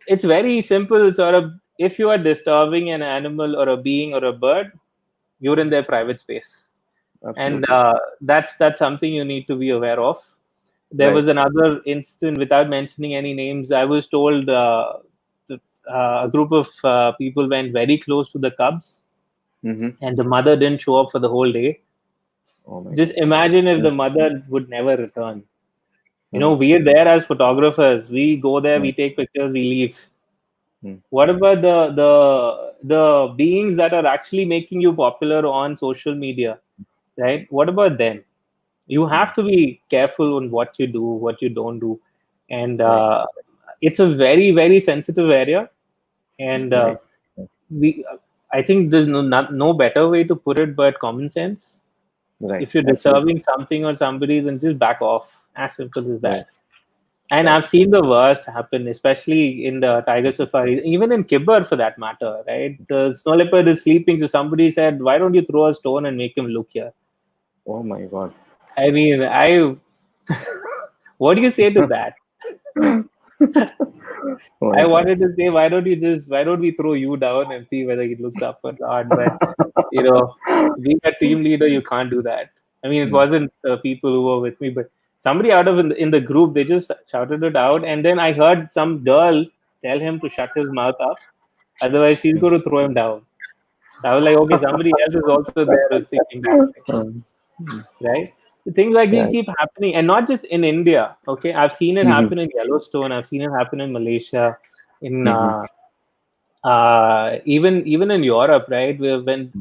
it's very simple. Sort of, if you are disturbing an animal or a being or a bird, you're in their private space, and Absolutely. that's something you need to be aware of. There Right. was another instance, without mentioning any names. I was told that, a group of people went very close to the cubs, Mm-hmm. and the mother didn't show up for the whole day. Oh my Just God. imagine if Mm, the mother would never return. mm, We're there as photographers. We go there, mm, we take pictures, we leave. mm, What about the beings that are actually making you popular on social media, right? What about them? You mm. have to be careful on what you do, what you don't do, and Right. it's a very, very sensitive area. And Right. we, I think there's no better way to put it but common sense. Right. If you're Absolutely. disturbing something or somebody, then just back off. As simple as Right. that. And Right. I've seen the worst happen, especially in the tiger safaris, even in Kibber for that matter, right? The snow leopard is sleeping, so somebody said, "Why don't you throw a stone and make him look here?" Oh my God. I mean, what do you say to that? Oh I my God. wanted to say, why don't we throw you down and see whether he looks up or not? But, being a team leader, you can't do that. I mean, it Mm. wasn't people who were with me, but somebody out of in the group, they just shouted it out. And then I heard some girl tell him to shut his mouth up. Otherwise, she's Mm. going to throw him down. I was like, okay, somebody else is also there who's thinking that way, Um, right? Things like these right. keep happening, and not just in India. Okay, I've seen it Mm-hmm. happen in Yellowstone. I've seen it happen in Malaysia, in Mm-hmm. even in Europe, right? Where when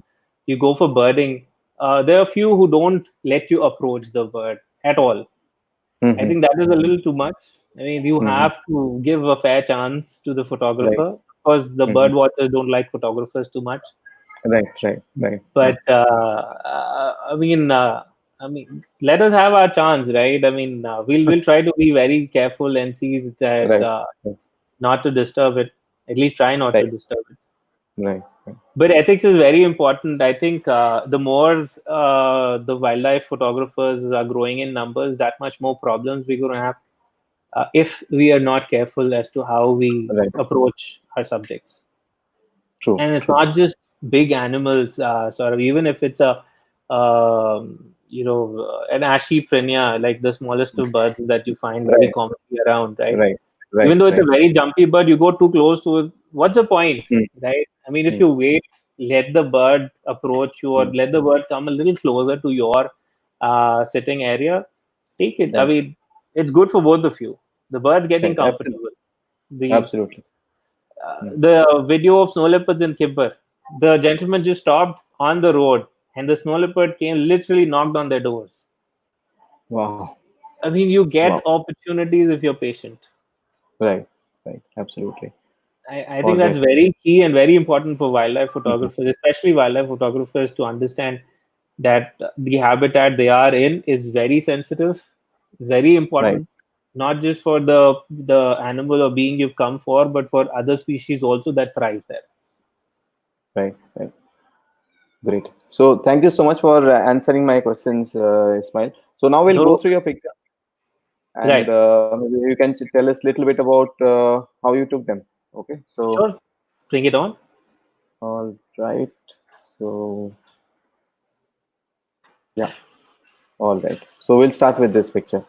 you go for birding, there are a few who don't let you approach the bird at all. I Mm-hmm. think that is a little too much. I mean, you Mm-hmm. have to give a fair chance to the Right. photographer because the Mm-hmm. bird watchers don't like photographers too much. Right. Right. Right. Right. But I mean, let us have our chance, right? I mean, we'll try to be very careful and see that Right. Right. not to disturb it. At least try not to Right. disturb it. Right. Right. But ethics is very important. I think the more the wildlife photographers are growing in numbers, that much more problems we're going to have if we are not careful as to how we Right. approach our subjects. True. And it's True. not just big animals. Sort of, even if it's a an ashy prenia, like the smallest of birds that you find very Right. commonly around, right? Right. Right. Even though it's a Right. very jumpy bird, you go too close to it. What's the point, Mm, right? I mean, if mm, you wait, let the bird approach you, or mm. let the bird come a little closer to your sitting area, take it. I Right. mean, it's good for both of you. The bird's getting Right. Absolutely. comfortable. The Absolutely. Mm. the video of snow leopards in Kibber, the gentleman just stopped on the road, and the snow leopard came, literally knocked on their doors. Wow. I mean, you Wow. get opportunities if you're patient. Right. Right. Absolutely. I All think that's right. very key and very important for wildlife Mhm. photographers, especially wildlife photographers, to understand that the habitat they are in is very sensitive, very Right. important, not just for the animal or being you've come for, but for other species also that thrive there. Right. Right. Great. So thank you so much for answering my questions, Ismail. So now we'll go So, through your picture, and right, maybe you can tell us a little bit about how you took them. Okay. So sure, bring it on. all right. So yeah. All right. So we'll start with this picture.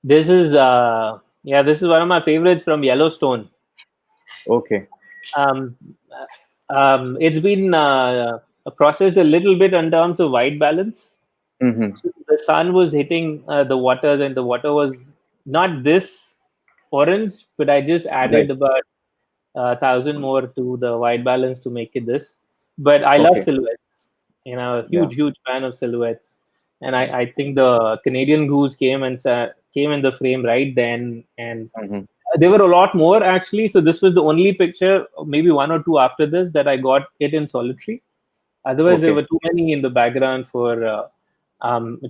This is this is one of my favorites from Yellowstone. Okay. Um, it's been processed a little bit in terms of white balance. Mm-hmm. So the sun was hitting the waters, and the water was not this orange, but I just Right. added about 1,000 more to the white balance to make it this. But I love Okay. silhouettes. A Yeah. huge fan of silhouettes, and I think the Canadian goose came in the frame right then, and Mm-hmm. there were a lot more actually. So this was the only picture, maybe one or two after this, that I got it in solitary. Otherwise, there were Okay. too many in the background for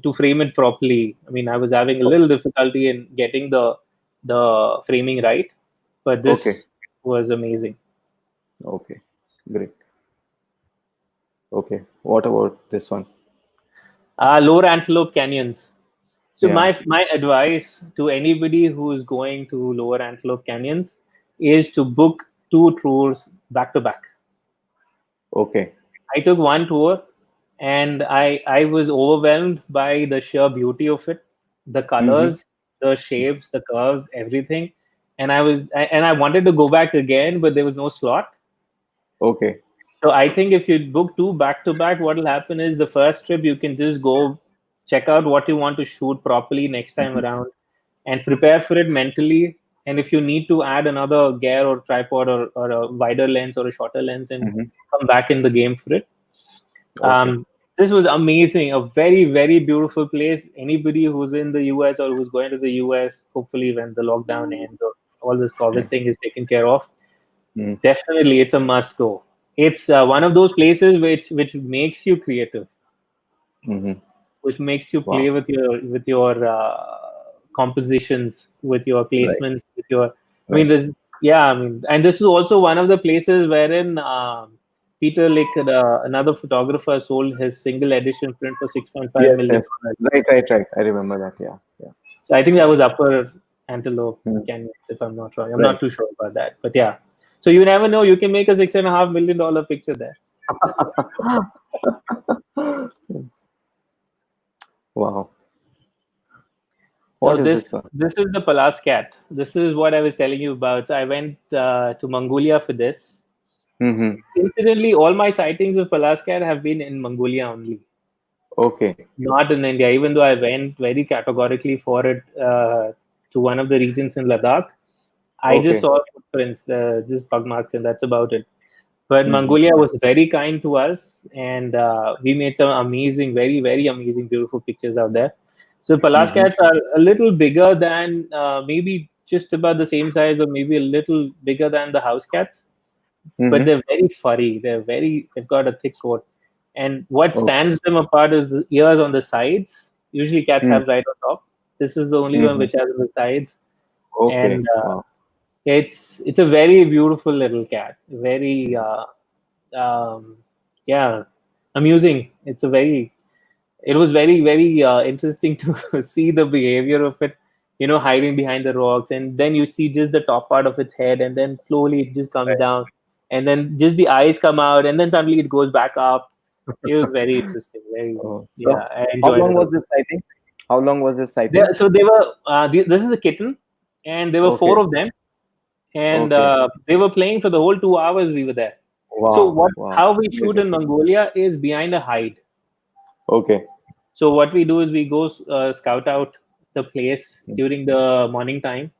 to frame it properly. I mean, I was having a Oh, little difficulty in getting the framing right. but Okay. this was amazing. Okay. Great. Okay. What about this one? Lower Antelope Canyons. So Yeah. my advice to anybody who is going to Lower Antelope Canyons is to book 2 tours back to back. Okay. I took one tour, and I was overwhelmed by the sheer beauty of it, the Mm-hmm. colors, the shapes, the curves, everything. And I wanted to go back again, but there was no slot. Okay. So I think if you book two back to back, what will happen is the first trip you can just go check out what you want to shoot properly next time Mm-hmm. around and prepare for it mentally. And if you need to add another gear or tripod or a wider lens or a shorter lens and Mm-hmm. come back in the game for it. Okay. This was amazing, a very, very beautiful place. Anybody who's in the US or who's going to the US, hopefully when the lockdown ends or all this COVID thing is taken care of, Mm-hmm. definitely it's a must go. It's one of those places which makes you creative, Mm-hmm. which makes you play Wow. with your compositions, with your Right. placements, with your. I mean, Right. this yeah. I mean, and this is also one of the places wherein Peter Lick, another photographer, sold his single edition print for 6.5 Yes. million Yes. dollars. Right. Right. Right. I remember that. Yeah. Yeah. So I think that was Upper Antelope Mm. Canyons, if I'm not wrong. I'm Right. not too sure about that, but yeah. So you never know. You can make a $6.5 million picture there. Wow. So What is this this one? this is the Palascat. This is what I was telling you about. So I went to Mongolia for this. Mm-hmm. Incidentally, all my sightings of Palascat have been in Mongolia only, Okay. not in India. Even though I went very categorically for it to one of the regions in Ladakh, I just Okay. saw footprints, just bug marks, and that's about it. But Mm-hmm. Mongolia was very kind to us, and we made some amazing, very, very amazing, beautiful pictures out there. So Mm-hmm. Palascats are a little bigger than maybe just about the same size, or maybe a little bigger than the house cats, but Mm-hmm. they're very furry. They've got a thick coat, and what Okay. stands them apart is the ears on the sides. Usually, cats Mm. have right on top. This is the only one Mm-hmm. which has on the sides, Okay. and Wow. it's a very beautiful little cat. Very um, yeah, amusing. It was very, very interesting to see the behavior of it, hiding behind the rocks, and then you see just the top part of its head, and then slowly it just comes Right. down, and then just the eyes come out, and then suddenly it goes back up. It was very interesting. Very, Oh, so yeah, I how enjoyed long it a was lot. this sighting? How long was this sighting? So they were. This is a kitten, and there were four Okay. of them, and Okay. they were playing for the whole 2 hours we were there. So Wow. Wow. how we shoot Amazing. in Mongolia is behind a hide. Okay. So what we do is we go scout out the place Mm. during the morning time.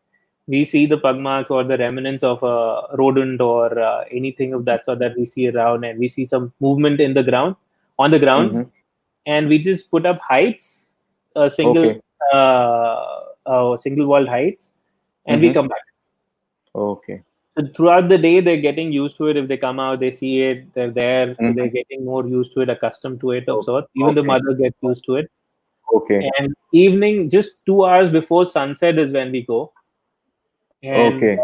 We see the pug mark or the remnants of a rodent or anything of that sort that we see around, and we see some movement in the ground, on the ground, Mm-hmm. and we just put up heights, Okay. single wall heights, and we Mm-hmm. come back. Okay. So throughout the day, they're getting used to it. If they come out, they see it, they're there, so they're Mm-hmm. getting more used to it, accustomed to it of Okay. sorts. Even the Okay. mother gets used to it. Okay. And evening, just 2 hours before sunset is when we go, and Okay.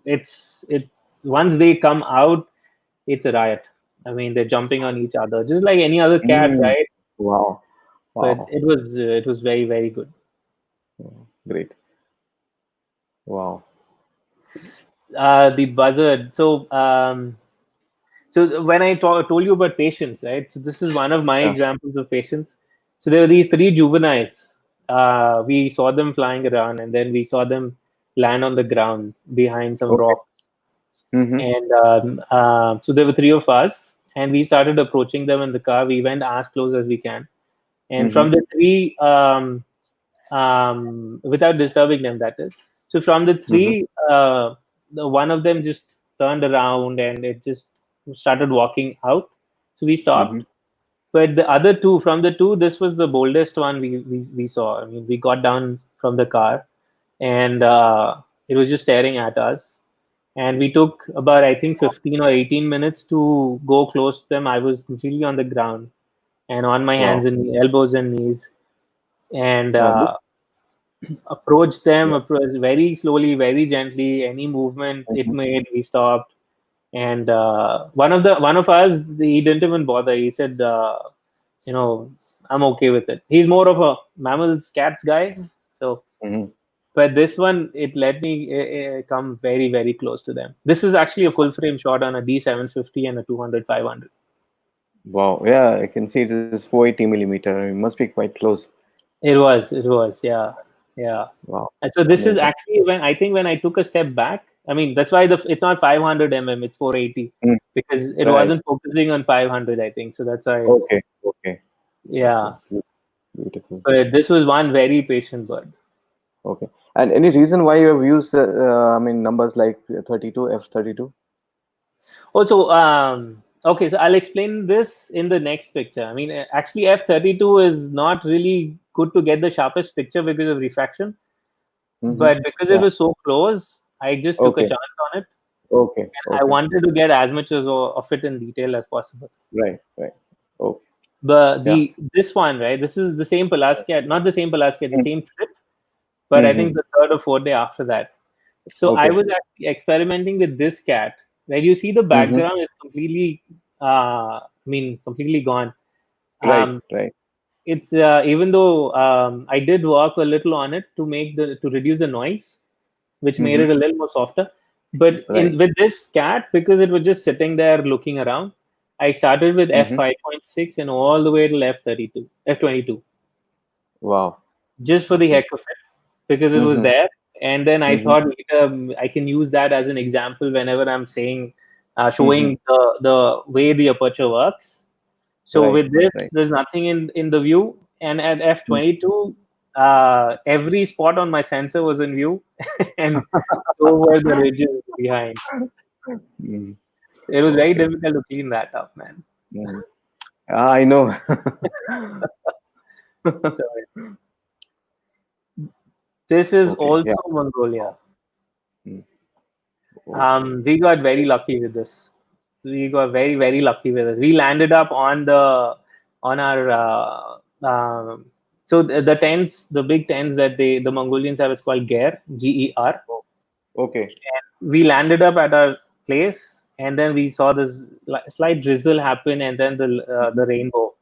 it's once they come out, it's a riot. I mean, they're jumping on each other just like any other cat, Mm. right? Wow. But Wow. it was very, very good. Oh, great. Wow. The buzzard. So when I told you about patience, right? So this is one of my Yeah. examples of patience. So there were these three juveniles. We saw them flying around, and then we saw them land on the ground behind some Okay. rock. Mm-hmm. And so there were three of us, and we started approaching them in the car. We went as close as we can, and Mm-hmm. from the three, without disturbing them, that is. So from the Mm-hmm. three, the one of them just turned around and it just started walking out. So we Mm-hmm. stopped. But the other two, from the two, this was the boldest one we saw. I mean, we got down from the car, and it was just staring at us. And we took about, I think, 15 or 18 minutes to go close to them. I was completely on the ground and on my hands Wow. and elbows and knees. And Looks approached them, Yeah. very slowly, very gently. Any movement it Mhm. made, we stopped. And one of us, he didn't even bother. He said, you know, I'm okay with it. He's more of a mammals, cats guy. So, Mhm. but this one, it let me come very, very close to them. This is actually a full frame shot on a D750 and a 200 500. Wow. Yeah, I can see it is 480 millimeter. It must be quite close. It was, yeah, yeah. Wow. And so this is Amazing. actually when I think when I took a step back. I mean, that's why it's not 500 it's 480 Mm. because it Right. wasn't focusing on 500. I think so. That's why it's Okay. Okay. yeah. Okay. Beautiful. But this was one very patient bird. Okay. And any reason why you have used, I mean, numbers like 32, F32? Also, okay, so I'll explain this in the next picture. I mean, actually, F32 is not really good to get the sharpest picture because of refraction, Mm-hmm. but because it Yeah. was so close, I just took a Okay. chance on it. Okay. I Okay. wanted to get as much of it in detail as possible. Right. Right. Okay. Yeah. The this one, right? This is the same Pelasgiat, not the same Pelasgiat, the same trip, but I think Mm-hmm. the third or fourth day after that. So I Okay. was actually experimenting with this cat. Where you see the Mm-hmm. background is completely, completely gone. Right. Um, Right. it's even though I did work a little on it to reduce the noise, which made Mm-hmm. it a little more softer. But Right. in with this cat, because it was just sitting there looking around, I started with Mm-hmm. f5.6 and all the way to f22, Wow. just for the Okay. heck of it, because it was Mm-hmm. there. And then I Mm-hmm. thought later I can use that as an example whenever I'm Mm-hmm. showing the way the aperture works. So Right. with this, Right. there's nothing in the view, and at f22, every spot on my sensor was in view, and so were the ridges behind. Mm-hmm. It was very Okay. difficult to clean that up, man. Mm-hmm. I know. So this is Okay. Yeah. also Mongolia. Mm. Oh, We got very lucky with this. We got very, very lucky with it. We landed up on our so the tents, the big tents that the Mongolians have. It's called GER. oh, okay. We landed up at our place, and then we saw this slight drizzle happen, and then Mhm. the rainbow,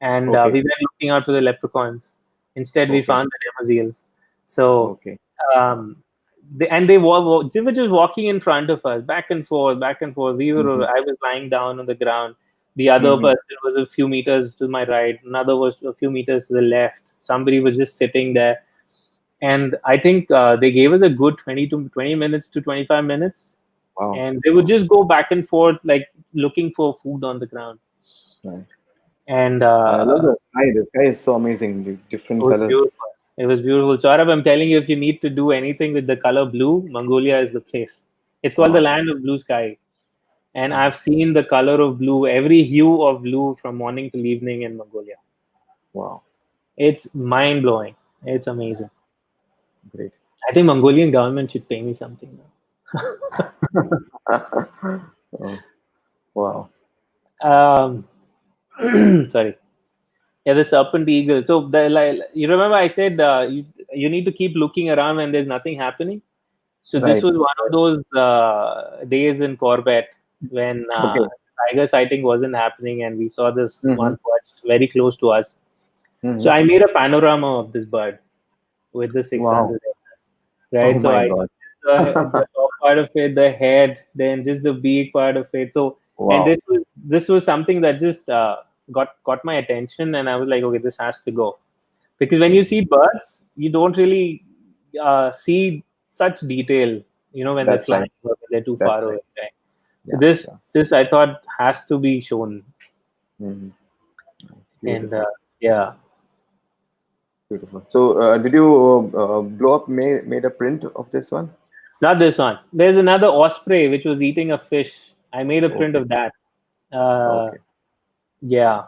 and we Okay. went looking out for the leprechauns. Instead, we Okay. found the demoiselles. So, Okay. um, they were just walking in front of us, back and forth, back and forth. Mm-hmm. I was lying down on the ground. The other Mm-hmm. person was a few meters to my right. Another was a few meters to the left. Somebody was just sitting there, and I think they gave us a good 20 minutes to 25 minutes, Wow. and they would Wow. just go back and forth like looking for food on the ground. Right. And I love the sky. The sky is so amazing. The it different was colors. beautiful. It was beautiful. Saurabh, I'm telling you, if you need to do anything with the color blue, Mongolia is the place. It's called the Wow. land of blue sky. And Wow. I've seen the color of blue, every hue of blue from morning till evening in Mongolia. Wow. It's mind blowing. It's amazing. Great. I think Mongolian government should pay me something Oh, wow. now. Sorry. Yeah, the serpent eagle. So you remember I said you need to keep looking around when there's nothing happening. So this Right. was one of those days in Corbett when Okay. tiger sighting wasn't happening, and we saw this Mm-hmm. one perched very close to us. So Mm-hmm. I made a panorama of this bird with the Wow. 600, Oh right? So my I God. the top part of it, the head, then just the beak part of it. So and Wow. this was something that just got my attention, and I was like, okay, this has to go, because when you Mhm. see birds, you don't really see such detail, when they're That's flying right. or when they're too That's far away. right. Right? So Yeah. Yeah. this I thought has to be shown, Mm-hmm. and Beautiful. yeah, Beautiful. So, did you blow up, made a print of this one? not this one. There's another osprey which was eating a fish. I made a print Okay. of that. Uh, Okay. yeah,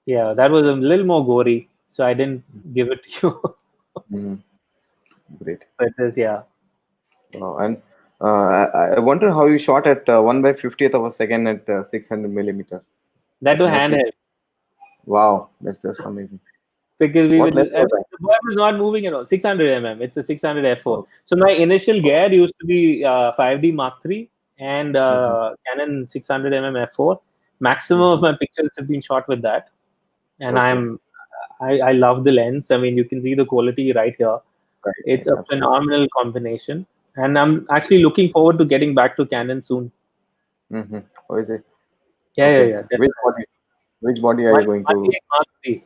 yeah, that was a little more gory, so I didn't give it to you. Mm-hmm. Great. But this, yeah, Wow. And I wonder how you shot at 1/50th of a second at 600 millimeter. that That was must be, handheld. wow. That's just amazing. because we What were lens just, was that? the bird was not moving at all. 600 mm. It's a 600 f4. Oh. So my initial gear used to be 5D Mark III and Mm-hmm. Canon 600 mm f4. Maximum of Mm-hmm. my pictures have been shot with that, and Okay. I love the lens. I mean, you can see the quality right here. Right. It's Right. a Absolutely. phenomenal combination, and I'm actually looking forward to getting back to Canon soon. Mm-hmm. What is it? Yeah, yeah, Okay. yeah, Which definitely. body? Which body are One you going one to? DX Mark III.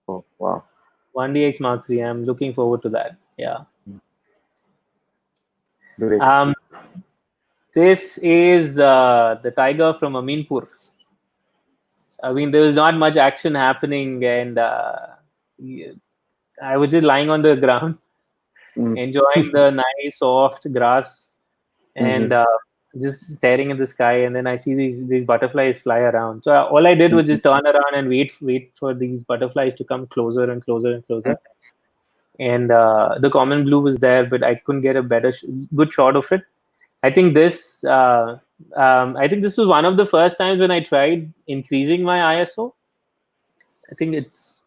Oh, wow. 1DX Mark III. I'm looking forward to that. Yeah. Great. Um, this is the tiger from Aminpur. I mean, there was not much action happening, and I was just lying on the ground, Mm. enjoying the nice, soft grass, Mm-hmm. and just staring at the sky. And then I see these butterflies fly around. So all I did was Mm-hmm. just turn around and wait for these butterflies to come closer and closer and closer. And the common blue was there, but I couldn't get a good shot of it. I think this was one of the first times when I tried increasing my ISO. I think it's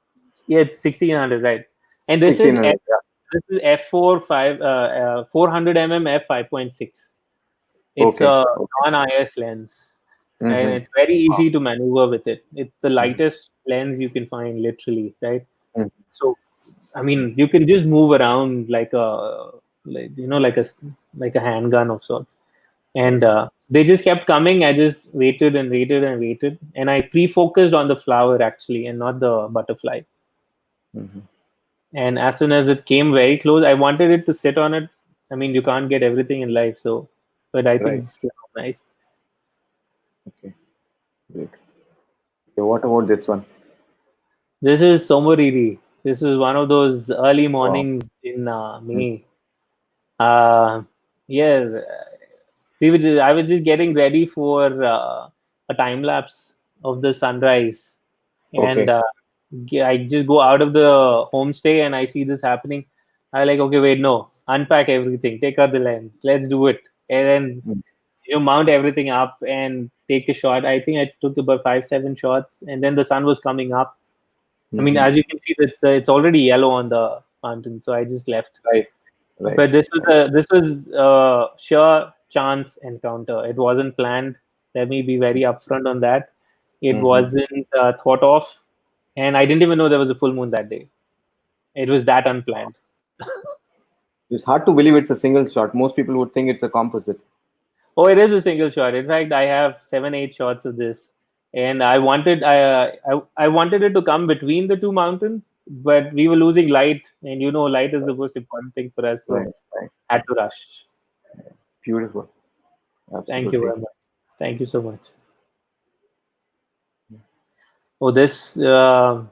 1600, right? And this is 1600. Yeah. f4 400 f 5.6. It's Okay. a Okay. non-IS lens, and Mm-hmm. it's very Wow. easy to maneuver with it. It's the Mm-hmm. lightest lens you can find, literally, right? Mm-hmm. So, I mean, you can just move around like a handgun of sorts. And Okay. they just kept coming. I just waited and waited and waited, and I pre-focused on the flower actually, and not the butterfly. Mm-hmm. And as soon as it came very close, I wanted it to sit on it. I mean, you can't get everything in life, so but I think Right. it's nice. Okay. Great. Okay. What about this one? This is Somoriri. This is one of those early Wow. mornings in Mm. May. Uh, yeah, I was just getting ready for a time lapse of the sunrise, and Okay. I just go out of the homestay and I see this happening. I like, okay, wait, no, unpack everything, take out the lens, let's do it, and then Mm. mount everything up and take a shot. I think I took about 5-7 shots, and then the sun was coming up. I mean, Mm-hmm. as you can see, that it's already yellow on the mountain, so I just left. Right. Right. But Right. this was a sure chance encounter. It wasn't planned. Let me be very upfront on that. It Mm-hmm. wasn't thought of, and I didn't even know there was a full moon that day. It was that unplanned. It's hard to believe it's a single shot. Most people would think it's a composite. Oh, it is a single shot. In fact, I have 7-8 shots of this, and I wanted it to come between the two mountains, but we were losing light, and light is the most important thing for us, Right. so Right. I had to rush. Beautiful. Thank you Absolutely. very much. Thank you so much. Oh, this. So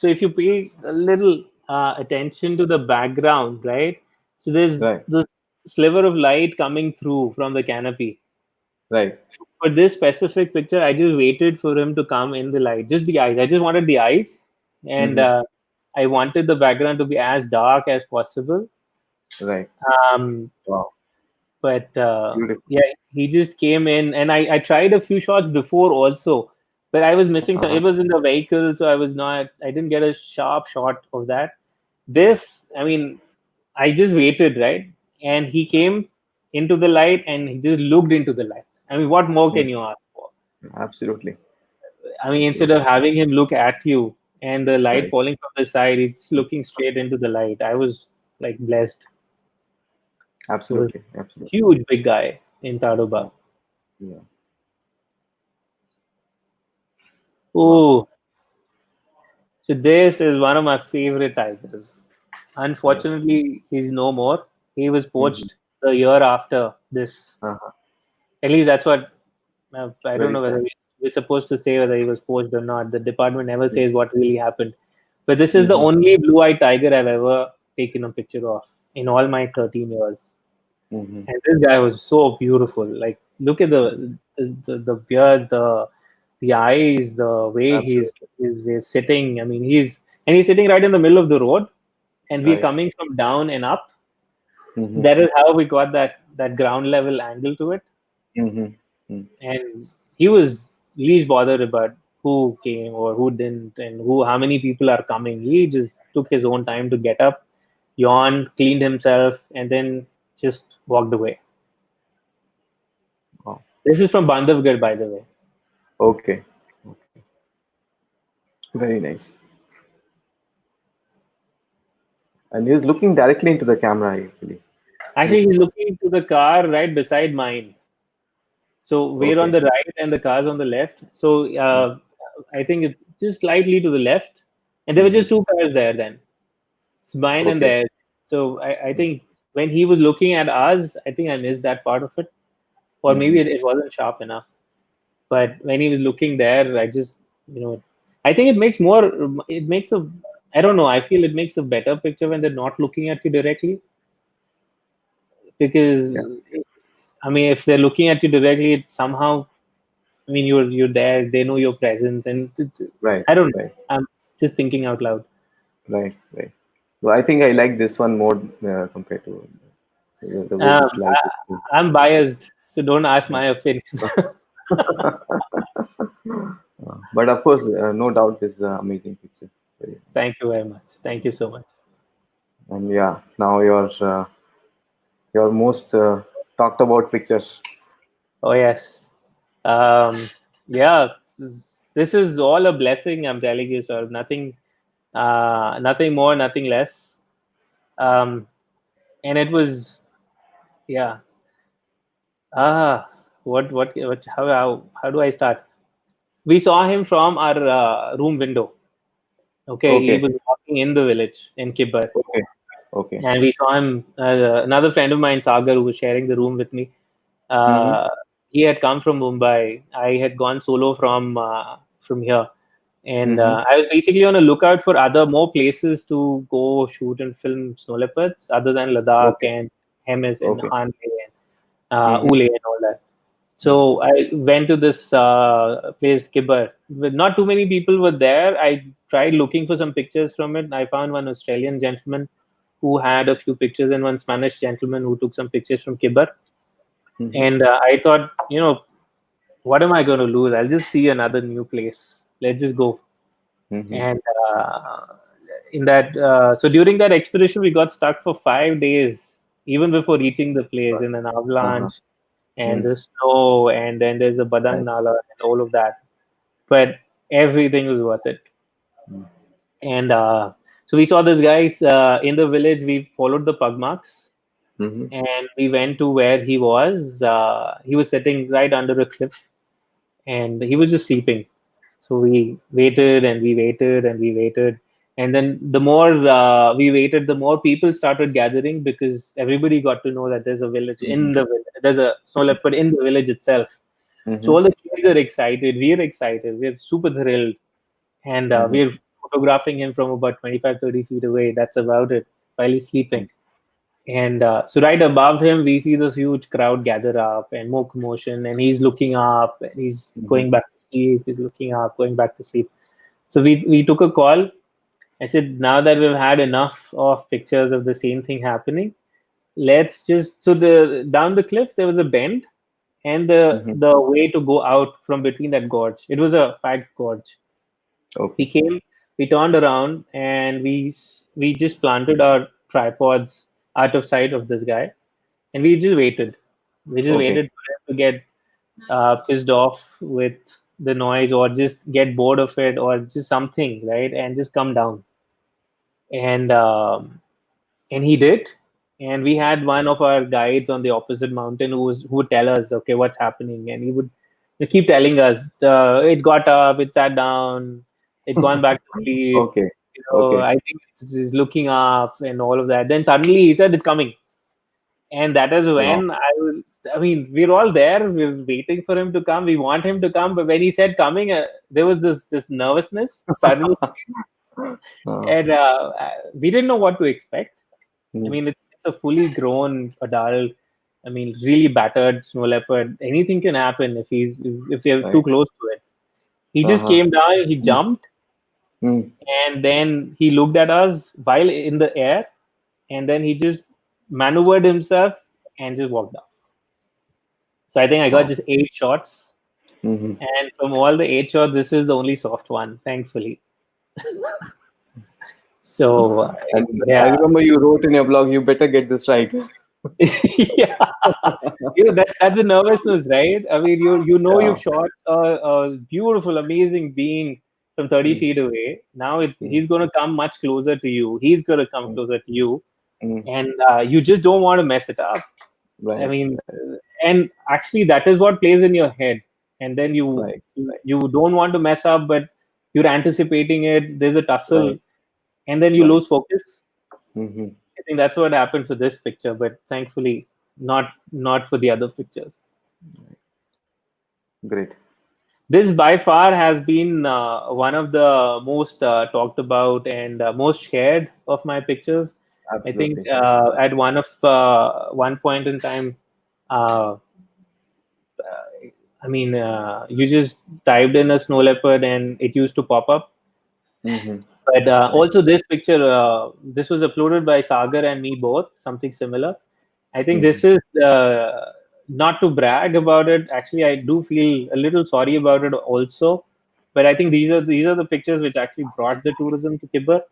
if you pay a little attention to the background, right? So there's Right. the sliver of light coming through from the canopy. Right. For this specific picture, I just waited for him to come in the light, just the eyes. I just wanted the eyes, and Mm-hmm. I wanted the background to be as dark as possible. Right. Um, Wow. but Beautiful. yeah, he just came in, and I tried a few shots before also, but I was missing some. Uh-huh. It was in the vehicle, so I didn't get a sharp shot of that. This, I mean, I just waited, right? And he came into the light and he just looked into the light. I mean, what more Mm. can you ask for? Absolutely. I mean, instead Absolutely. of having him look at you and the light Right. falling from the side, he's looking straight into the light. I was like blessed. He was Absolutely. Absolutely. huge, big guy in Yeah. Tadoba. Yeah. Wow. Oh, so this is one of my favorite tigers. Right. Unfortunately, he's no more. He was Mm-hmm. poached the year after this. Uh-huh. At least that's what I don't Very know whether sad. we're supposed to say whether he was poached or not. The department never says what really happened. But this is the Mm-hmm. only blue-eyed tiger I've ever taken a picture of in all my 13 years. Mm-hmm. And this guy was so beautiful. Like, look at the beard, the eyes, the way Absolutely. he's sitting. I mean, he's sitting right in the middle of the road, and we're Right. coming from down and up. Mm-hmm. That is how we got that ground level angle to it. Mm-hmm. Mm. And he was least bothered about who came or who didn't, and who how many people are coming. He just took his own time to get up, yawned, cleaned himself, and then just walked away. Wow. This is from Bandhavgarh, by the way. Okay. Okay. Very nice. And he's looking directly into the camera, actually. Actually, Yes. he's looking to the car right beside mine. So we're on Okay. the right and the car's on the left. So I think it's just slightly to the left. And there were Mm-hmm. just two cars there then. It's mine and Okay. theirs. So I think when he was looking at us, I think I missed that part of it. Or maybe Mm-hmm. it wasn't sharp enough. But when he was looking there, I just, I think it makes I don't know, I feel it makes a better picture when they're not looking at you directly. Because, Yeah. I mean, if they're looking at you directly, it somehow, I mean, you're there. They know your presence, and Right. I don't know. Right. I'm just thinking out loud. Right. Right. So I think I like this one more compared to the way this light is. I'm biased, so don't ask my opinion. But of course, no doubt, this is an amazing picture. Very nice. Thank you very much. Thank you so much. And yeah, now your most talked about picture. Oh yes, um, yeah. This is all a blessing. I'm telling you, sir. Nothing more, nothing less. Um, and it was, yeah. Ah, how do I start? We saw him from our room window. Okay, he Okay. was walking in the village in Kibber, Okay. Okay. and we saw him. Another friend of mine, Sagar, who was sharing the room with me. Mm-hmm. Uh, he had come from Mumbai. I had gone solo from here, and Mm-hmm. I was basically on a lookout for other more places to go shoot and film snow leopards other than Ladakh Okay. and Hemis and Okay. Hanle and Mm-hmm. Ule and all that. So I went to this place, Kibber. Not too many people were there. I tried looking for some pictures from it. I found one Australian gentleman who had a few pictures and one Spanish gentleman who took some pictures from Kibber. Mm-hmm. And I thought, what am I going to lose? I'll just see another new place. Let's just go. Mm-hmm. And so during that expedition, we got stuck for 5 days, even before reaching the place in an Uh-huh. avalanche and Mm. the snow, and then there's a Badang Right. Nala and all of that. But everything was worth it. Mm. And so we saw this guys in the village. We followed the pug marks Mm-hmm. and we went to where he was. He was sitting right under a cliff and he was just sleeping. So we waited and we waited and we waited. And then the more we waited, the more people started gathering because everybody got to know that there's a village Mm-hmm. in the village. There's a snow leopard in the village itself. So Mm-hmm. all the kids are excited. We're excited. We're super thrilled. And Mm-hmm. we're photographing him from about 25, 30 feet away. That's about it while he's sleeping. And so right above him, we see this huge crowd gather up and more commotion. And he's looking up and he's Mm-hmm. going back to sleep. He's looking up, going back to sleep. So we took a call. I said, now that we've had enough of pictures of the same thing happening, let's just so the down the cliff there was a bend and Mm-hmm. the way to go out from between that gorge. It was a packed gorge. We Okay. came, we turned around, and we just planted our tripods out of sight of this guy, and we just waited. We just Okay. waited for him to get pissed off with the noise, or just get bored of it, or just something, right, and just come down. And he did. And we had one of our guides on the opposite mountain who would tell us, okay, what's happening, and he would keep telling us, it got up, it sat down, it gone back to sleep. Okay. Okay. I think it's looking up and all of that. Then suddenly he said it's coming, and that is Wow. when I mean, we're all there, we're waiting for him to come, we want him to come, but when he said coming, there was this nervousness suddenly, Uh, and we didn't know what to expect. I mm. mean, it's a fully grown adult. I mean, really battered snow leopard. Anything can happen if you're too Right. close to it. He just Uh-huh. came down, he Mm. jumped, Mm. and then he looked at us while in the air, and then he just maneuvered himself and just walked off. So I think I got Wow. just 8 shots, Mm-hmm. And from all the 8 shots, this is the only soft one, thankfully. So And I yeah. remember you wrote in your blog, "You better get this right." Yeah, that's the nervousness, right? I mean, Yeah. you've shot a beautiful, amazing being from 30 Mm, feet away. Now mm, he's going to come much closer to you. He's going to come mm, closer to you, mm. and you just don't want to mess it up. I Right, mean, right, and actually, that is what plays in your head, and then right, right, you don't want to mess up, but you're anticipating it. There's a tussle, right, and then you right. lose focus. Mm-hmm. I think that's what happened for this picture, but thankfully not for the other pictures. Great. This by far has been one of the most talked about and most shared of my pictures. I think Absolutely. at one point in time, uh, I mean, you just typed in a snow leopard and it used to pop up. Mm-hmm. But Right. also this picture, this was uploaded by Sagar and me both, something similar. I think Mm-hmm. this is not to brag about it. Actually, I do feel a little sorry about it also. But I think these are the pictures which actually brought the tourism to Tibet.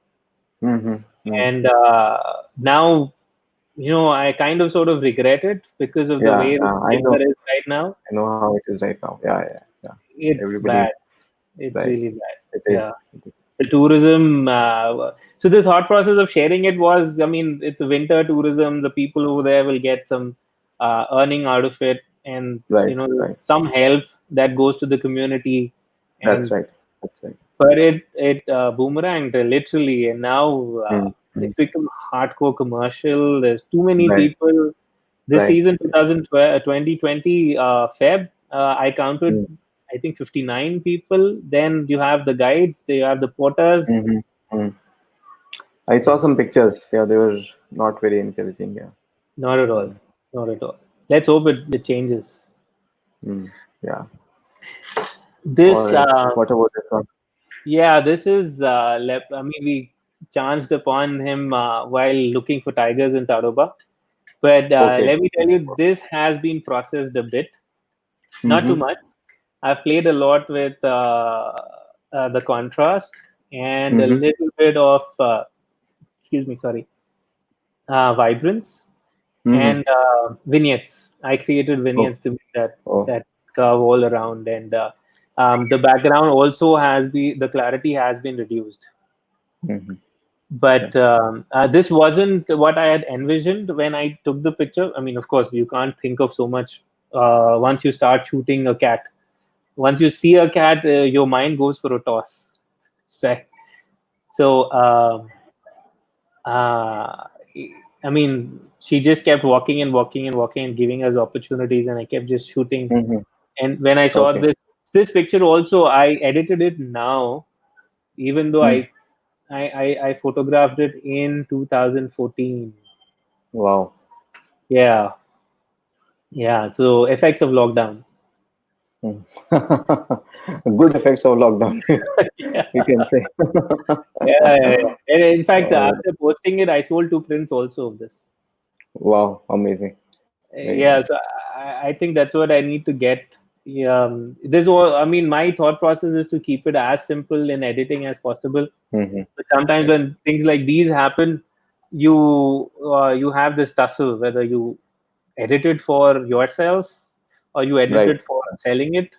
Mm-hmm. Mm. And now, I kind of sort of regret it because of the Yeah, way yeah, I know. Tibet is right now. I know how it is right now. Yeah, yeah, yeah. It's Everybody, bad. It's right. really bad. It Yeah. is. It is. The tourism, so the thought process of sharing it was, I mean, it's a winter tourism. The people over there will get some earning out of it, and Right, right. some help that goes to the community. That's And right. That's right. but it boomeranged literally, and now Mm, mm. it's become hardcore commercial. There's too many Right, people. This right. season 2020 Feb, I counted, Mm, I think 59 people. Then you have the guides, you have the porters. mm-hmm. Mm. I saw some pictures. Yeah, they were not very encouraging. Yeah. Not at all. Mm, Not at all. Let's hope it changes. mm. Yeah. All This, right. What about this one? yeah, this is, I mean, we chanced upon him while looking for tigers in Tadoba. But Okay. let me tell you, this has been processed a bit, not too Mm-hmm. much. I've played a lot with the contrast and a Mm-hmm. little bit of, excuse me, sorry, vibrance Mm-hmm. and vignettes. I created Oh, vignettes to make oh. that curve all around, and the background also has the clarity has been reduced. Mm-hmm. Yeah. But this wasn't what I had envisioned when I took the picture. I mean, of course, you can't think of so much once you start shooting a cat. Once you see a cat, your mind goes for a toss. Right? So, uh, I mean, she just kept walking and walking and walking and giving us opportunities, and I kept just shooting. Mm-hmm. And when I saw Okay. this picture also, I edited it now, even though Mm. I photographed it in 2014. Wow. Yeah, yeah. So effects of lockdown. Mm. Good effects of lockdown, Yeah, you can say. yeah, yeah, yeah. And in fact, All right. after posting it, I sold two prints also of this. Wow. Amazing. Very Yeah, nice. so I think that's what I need to get. Yeah, this all. I mean, my thought process is to keep it as simple in editing as possible. Mm-hmm. But sometimes Right. when things like these happen, you have this tussle whether you edit it for yourself or you edit Right. it for selling it.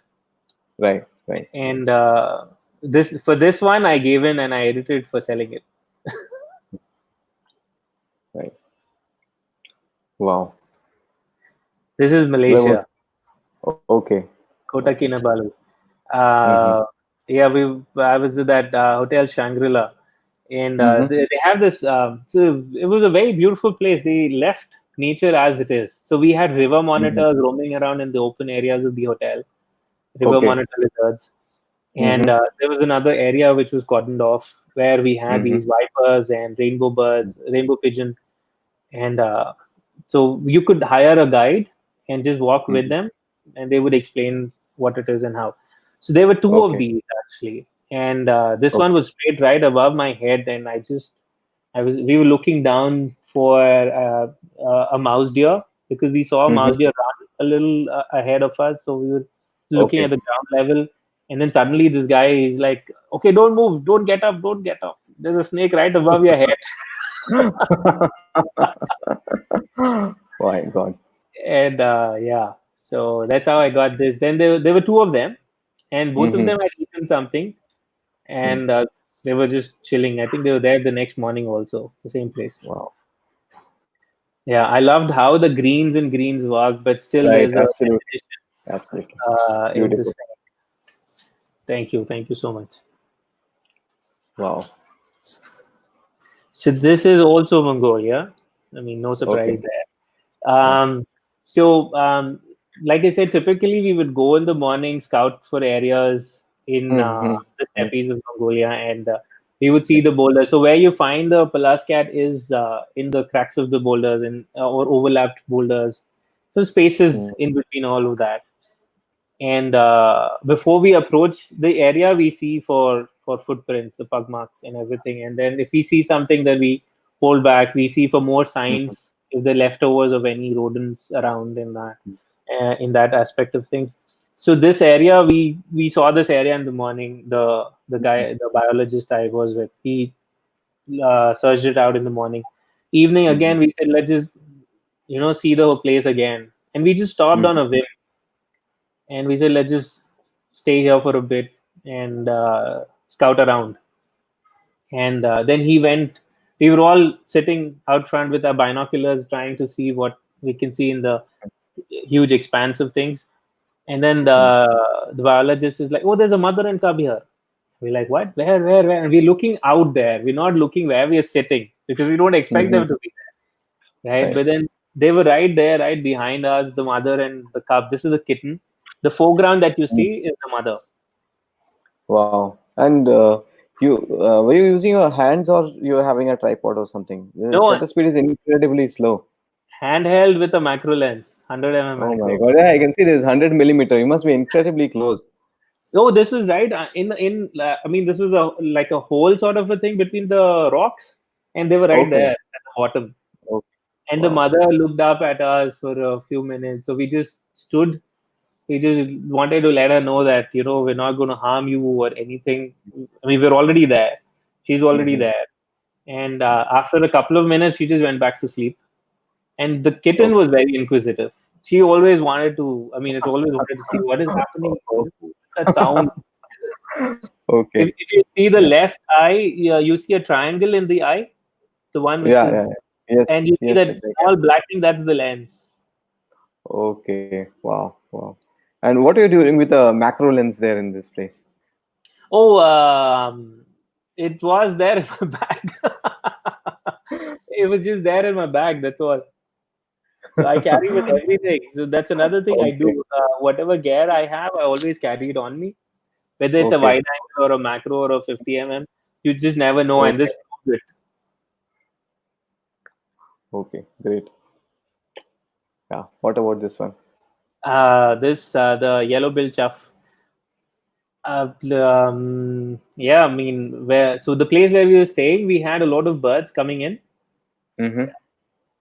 Right. Right. And this one, I gave in and I edited for selling it. Right. Wow. This is Where was? Malaysia, Okay. Kota Okay. Kinabalu. Mm-hmm. Yeah, I was at that Hotel Shangri-La, and Mm-hmm. they have this. So it was a very beautiful place. They left nature as it is. So we had river Mm-hmm. monitors roaming around in the open areas of the hotel, river Okay. monitor lizards, and Mm-hmm. there was another area which was cordoned off where we had Mm-hmm. these vipers and rainbow birds, rainbow pigeon, and so you could hire a guide and just walk with Mm-hmm. them, and they would explain what it is and how. So there were two of Okay. these actually, and this one Okay. was straight right above my head, and we were looking down for a mouse deer because we saw a Mm-hmm. mouse deer run a little ahead of us, so we were looking Okay. at the ground level, and then suddenly this guy is like, "Okay, don't move, don't get up, don't get up. There's a snake right above your head." My God. And yeah, so that's how I got this. Then there were two of them, and both of Mm-hmm. them had eaten something, and they were just chilling. I think they were there the next morning also, the same place. Wow. Yeah, I loved how the greens and greens work, but still Right. there's a Absolutely. definition Absolutely. in this. Beautiful. Thank you so much. Wow. So this is also Mongolia. I mean, no surprise Okay. there. Yeah. Like I said, typically we would go in the morning, scout for areas in Mm-hmm. the steppes of Mongolia, and we would see Right. the boulders. So where you find the Palascat is in the cracks of the boulders and or overlapped boulders, some spaces Mm. in between all of that. And before we approach the area, we see for footprints, the pug marks and everything. And then if we see something that we hold back, we see for more Mhm. signs, if the leftovers of any rodents around in that aspect of things. So this area, we saw this area in the morning. The Mhm. guy, the biologist I was with, he searched it out in the morning. Evening Mhm. again, we said let's just see the place again, and we just stopped on Mhm. a whim, and we said let's just stay here for a bit and scout around. And then he went. We were all sitting out front with our binoculars, trying to see what we can see in the huge expanse of things. And then Mhm. the biologist is like, "Oh, there's a mother and cub here." We're like, "What? Where?" And we're looking out there. We're not looking where we are sitting because we don't expect Mhm. them to be there, right? Right. But then they were right there, right behind us, the mother and the cub. This is the kitten. The foreground that you Mm. see is the mother. Wow. And you were you using your hands or you were having a tripod or something? The No, shutter speed is incredibly slow. handheld with a macro lens, 100 mm Oh my macro. God. Yeah, I can see this 100 millimeter. You must be incredibly close. Oh, this was right I mean, this was a like a hole sort of a thing between the rocks, and they were right Okay. there at the bottom. Okay. And the Wow. mother looked up at us for a few minutes, so we just stood. We just wanted to let her know that we're not going to harm you or anything. I mean, we're already there. She's already Hmm. there. And after a couple of minutes, she just went back to sleep. And the kitten Okay. was very inquisitive. She always wanted to. I mean, it always wanted to see what is happening. Oh, What's that sound? okay. If you see the Yeah. left eye, you see a triangle in the eye, the one which Yeah. is, Yeah. Yeah. Yes. and you see Yes. that Yes. I can. small black thing. That's the lens. Okay. Wow. Wow. And what are you doing with a macro lens there in this place? Oh, it was there in my bag. It was just there in my bag. That's all. So I carry with everything. So that's another thing I Okay. do. Whatever gear I have, I always carry it on me. Whether it's a Okay. wide angle or a macro or a 50 mm, you just never know. And this Okay. proves it. Okay. Great. Yeah. What about this one? This the yellow-billed chuff. Yeah, I mean, where so the place where we were staying, we had a lot of birds coming in, Mm-hmm.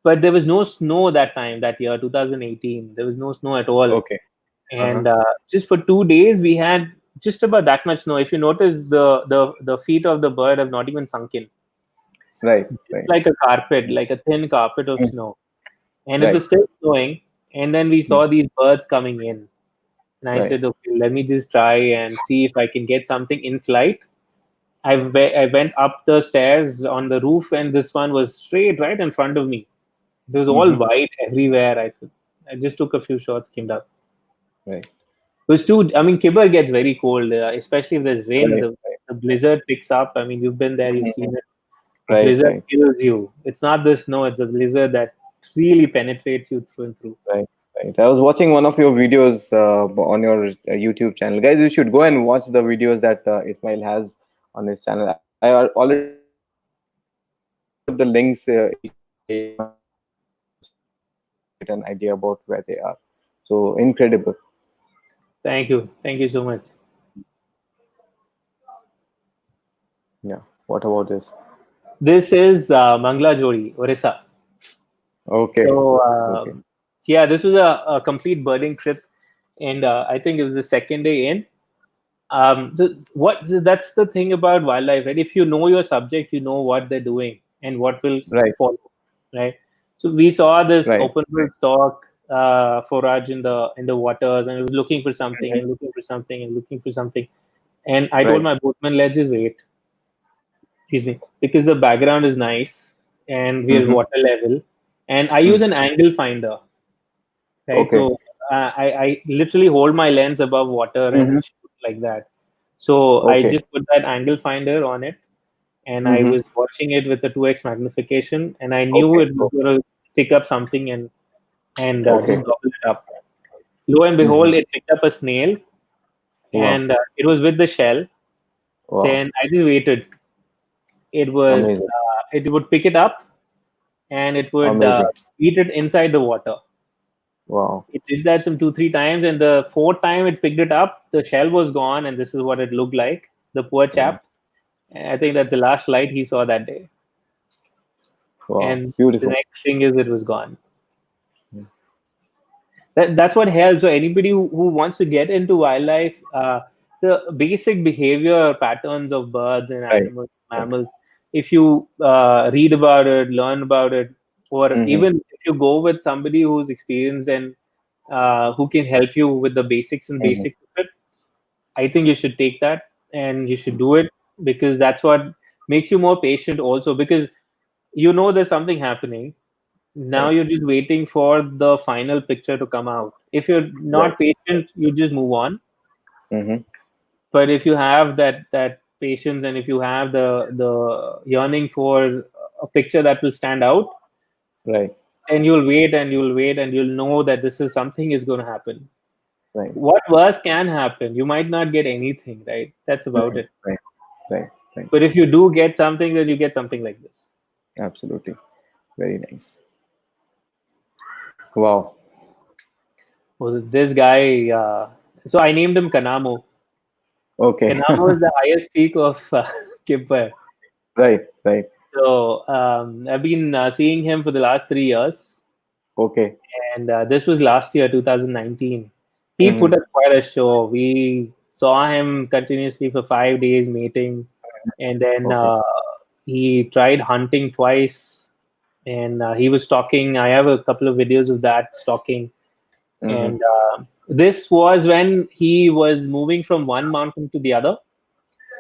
but there was no snow that time, that year, 2018. There was no snow at all, Okay. Uh-huh. and just for 2 days we had just about that much snow. If you notice, the feet of the bird have not even sunk in, Right. just Right. like a carpet, like a thin carpet of Mm. snow, and it Right. was still snowing. And then we Mm. saw these birds coming in, and I Right. said, okay, let me just try and see if I can get something in flight. I went up the stairs on the roof, and this one was straight right in front of me. It was all Mm-hmm. white everywhere. I just took a few shots, came down. Right. It was too. I mean, Kibber gets very cold, especially if there's wind. Right. The blizzard picks up. I mean, you've been there, you've Mhm. seen it. The Right. blizzard Right. kills you. It's not the snow; it's the blizzard that really penetrates you through and through. Right. Right. I was watching one of your videos on your YouTube channel. Guys, you should go and watch the videos that Ismail has on his channel. Already put the links each and every place in my description so that you can go and watch the videos and get an idea about where they are. So incredible. Thank you so much. Yeah. What about this? This is Mangla Jodi, Orissa. Okay. So Okay. yeah, this was a complete birding trip. and I think it was the second day in. So that's the thing about wildlife, right? If you know your subject, you know what they're doing and what will Right. follow, right? So we saw this Right. open-billed stork forage in the waters, and it was looking for something Mhm. and looking for something and looking for something. And I told Right. my boatman, let's just wait, excuse me, because the background is nice and we're Mm-hmm. water level, and I use an angle finder, right? Okay. So I literally hold my lens above water Mm-hmm. and shoot like that. So I Okay. just put that angle finder on it, and I Mm-hmm. was watching it with the 2x magnification, and I knew Okay. it was going to pick up something and Okay. just gobble it up. Lo and Mm-hmm. behold, it picked up a snail, Wow. and it was with the shell. Wow. Then I just waited. Amazing. It would pick it up and it would Amazing. eat it inside the water. Wow. It did that some 2 3 times, and the fourth time it picked it up, the shell was gone, and this is what it looked like. The poor Wow. chap. I think that's the last light he saw that day. Wow. And the Beautiful. next thing is it was gone. That's what helps. So anybody who wants to get into wildlife, the basic behavior patterns of birds and Right. animals, Right. mammals, if you read about it, learn about it, or Mm-hmm. even if you go with somebody who's experienced and who can help you with the basics and Mm-hmm. basics of it, I think you should take that and you should do it, because that's what makes you more patient also, because you know there's something happening. Now Right. you're just waiting for the final picture to come out. If you're Right. not patient, you just move on. Mm-hmm. But if you have that patience, and if you have the yearning for a picture that will stand out, Right. then you'll wait and you'll wait and you'll know that this is something is going to happen. Right. What worse can happen? You might not get anything, right? That's about Mm. it. Right. Right. Right. But if you do get something, then you get something like this. Absolutely. Very nice. Wow. Well, this guy, so I named him Kanamo. Okay. Kanamo is the highest peak of Kimper. Right. Right. So I've been seeing him for the last 3 years, Okay. and this was last year, 2019. He Mm-hmm. put up quite a show. We saw him continuously for 5 days mating, and then Okay. he tried hunting twice, and he was stalking. I have a couple of videos of that stalking, Mm-hmm. and this was when he was moving from one mountain to the other,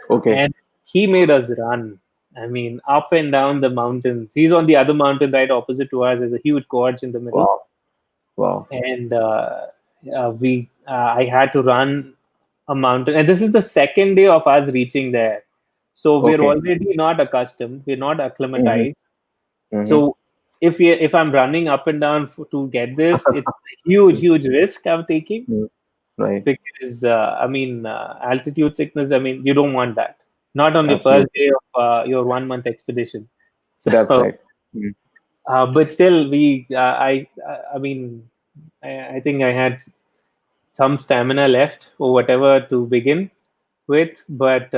Okay. and he made us run. I mean, up and down the mountains. He's on the other mountain right opposite to us. There's a huge gorge in the middle, Wow. Wow. and I had to run a mountain. And this is the second day of us reaching there, so we're Okay. already not accustomed. We're not Mm-hmm. acclimatized. Mm-hmm. So if I'm running up and down to get this, it's a huge risk I'm taking, Mm. Right. because I mean, altitude sickness. I mean, you don't want that. Not on the first Absolutely. day of your 1 month expedition. That's So, right. Mm. but still, I mean, I think I had some stamina left or whatever to begin with. But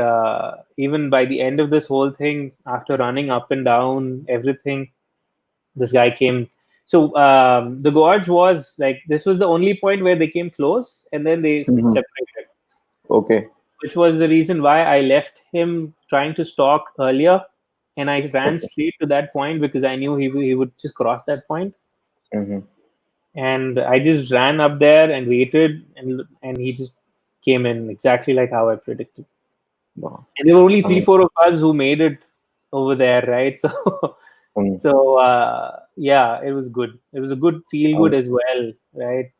even by the end of this whole thing, after running up and down everything, this guy came. So the gorge was like, this was the only point where they came close, and then they Mm-hmm. separated, Okay. which was the reason why I left him trying to stalk earlier, and I ran Okay. straight to that point because I knew he would just cross that point, Mm-hmm. and I just ran up there and waited, and he just came in exactly like how I predicted. Wow. And there were only I three, mean, four of us who made it over there, right? So, mm, yeah, it was good. It was a good feel um, good as well, right?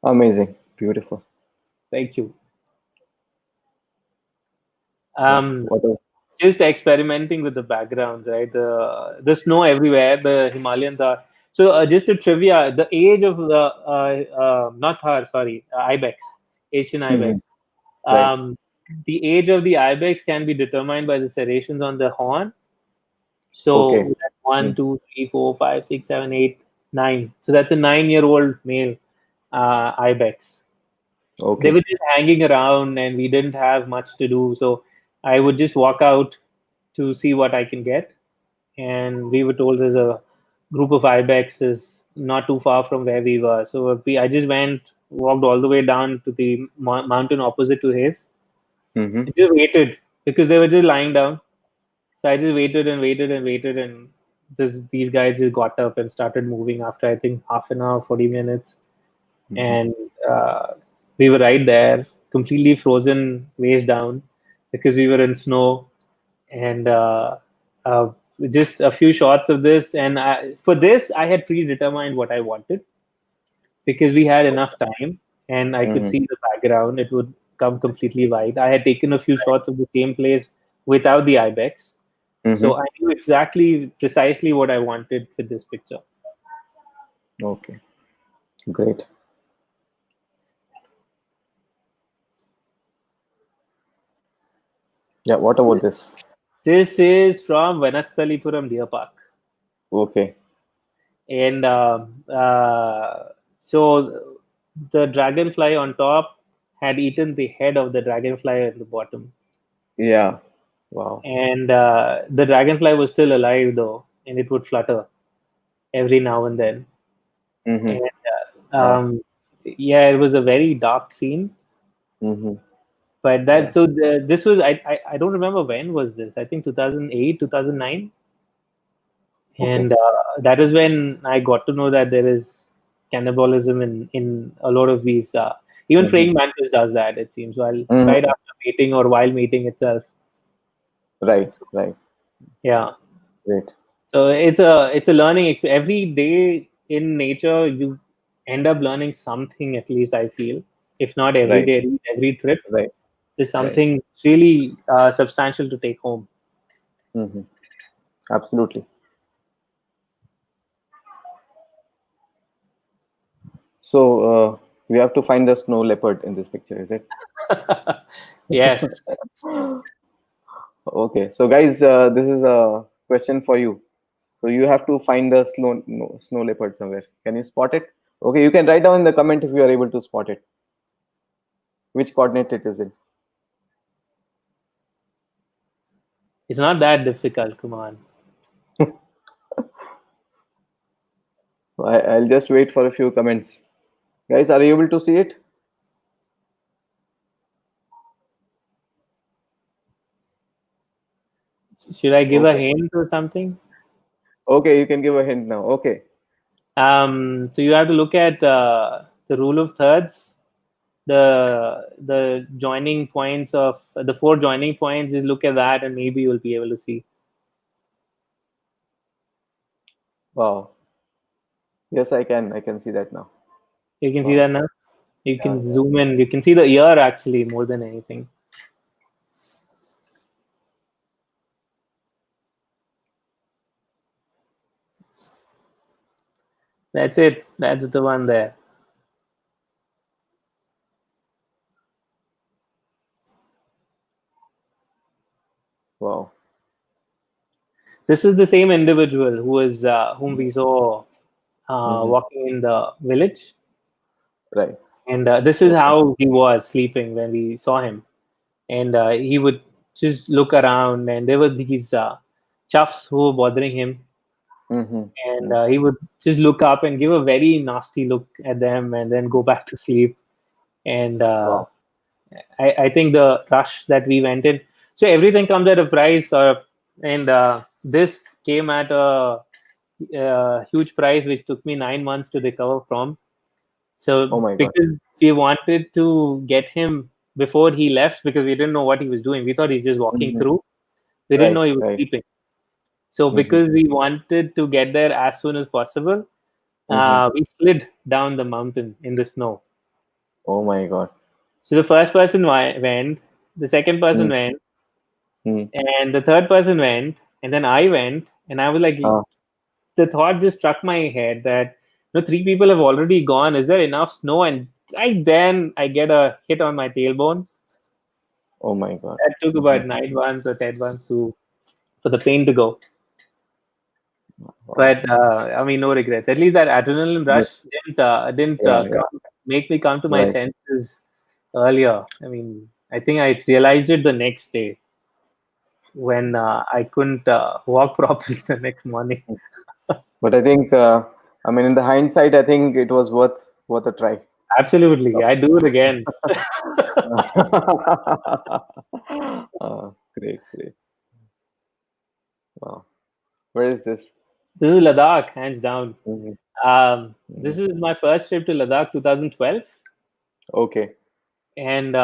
amazing. Beautiful. Thank you. Wow. Um, What a just experimenting with the backgrounds, right? The snow everywhere, the Himalayans are. So just a trivia: the age of the not her, sorry, ibex, Asian mhm. ibex. Right. Um, the age of the ibex can be determined by the serrations on the horn. So Okay. we had one, Mm. two, three, four, five, six, seven, eight, nine. So that's a 9-year-old male ibex. They Okay. were just hanging around, and we didn't have much to do. So I would just walk out to see what I can get. And we were told there's a group of ibexes not too far from where we were. So I just went, walked all the way down to the mountain opposite to his. Mm-hmm. I just waited because they were just lying down. So I just waited and waited and waited, and these guys just got up and started moving after I think half an hour, 40 minutes, Mm-hmm. and we were right there, completely frozen, waist down, because we were in snow, and uh, just a few shots of this. And for this, I had predetermined what I wanted because we had enough time, and I could Mm-hmm. see the background. It would come completely white. I had taken a few shots of the same place without the ibex, so Mm-hmm. I knew exactly, precisely what I wanted with this picture. Okay, great. Yeah, what about this? This is from Vanasthalipuram Deer Park, Okay. and so the dragonfly on top had eaten the head of the dragonfly at the bottom, Yeah. Wow. and the dragonfly was still alive though, and it would flutter every now and then. Mm-hmm. And Wow. yeah, it was a very dark scene. Mm-hmm. But Yeah. this was I don't remember when was this. I think 2008, 2009, Okay. and that is when I got to know that there is cannibalism in a lot of these. Even Mm-hmm. praying mantis does that. It seems while right Mm-hmm. after mating or while mating itself. Right. Right. Yeah. Great. So it's a learning experience. Every day in nature, you end up learning something. At least I feel, if not every Right. day, at least every trip Right. is Right. something really substantial to take home. Mm-hmm. Absolutely. So we have to find the snow leopard in this picture, is it? Yes. Okay. So guys, this is a question for you. So you have to find the snow leopard somewhere. Can you spot it? Okay, you can write down in the comment if you are able to spot it. Which coordinate it is in. It's not that difficult. Come on. I'll just wait for a few comments. Guys, are you able to see it? Should I give a Okay. hint or something? Okay, you can give a hint now. Okay. So you have to look at the rule of thirds. The joining points of the four joining points is look at that, and maybe you'll be able to see. Wow. Yes, I can. I can see that now. You can see Wow. that now. You Yeah, can yeah. zoom in. You can see the ear actually more than anything. That's it. That's the one there. Wow. This is the same individual who was whom we saw Mm-hmm. walking in the village, Right. and this is Okay. how he was sleeping when we saw him. And he would just look around, and there were these chuffs who were bothering him, Mm-hmm. and Mm. he would just look up and give a very nasty look at them, and then go back to sleep. And Wow. I think the rush that we went in, so everything comes at a price, and this came at a huge price, which took me 9 months to recover from. Oh So my God. because we wanted to get him before he left, because we didn't know what he was doing. We thought he's just walking Mm-hmm. through. We didn't Right. know he was Right. sleeping. So Mm-hmm. because we wanted to get there as soon as possible, Mm-hmm. we slid down the mountain in the snow. Oh my God. So the first person went, the second person Mm. went, Mm. and the third person went, and then I went, and I was like, Ah. the thought just struck my head that three people have already gone. Is there enough snow? And right then I get a hit on my tailbone. Oh my God. That took Mm-hmm. about 9 months or 10 months to for the pain to go. Wow. But I mean, no regrets. At least that adrenaline Yes. rush didn't Yeah. Yeah. make me come to my Right. senses earlier. I mean, I think I realized it the next day when I couldn't walk properly the next morning. But I think, I mean, in the hindsight, I think it was worth a try. Absolutely, So, I do it again. great, great. Wow. Where is this? This is Ladakh, hands down. Mhm, This mhm. is my first trip to Ladakh, 2012, Okay. and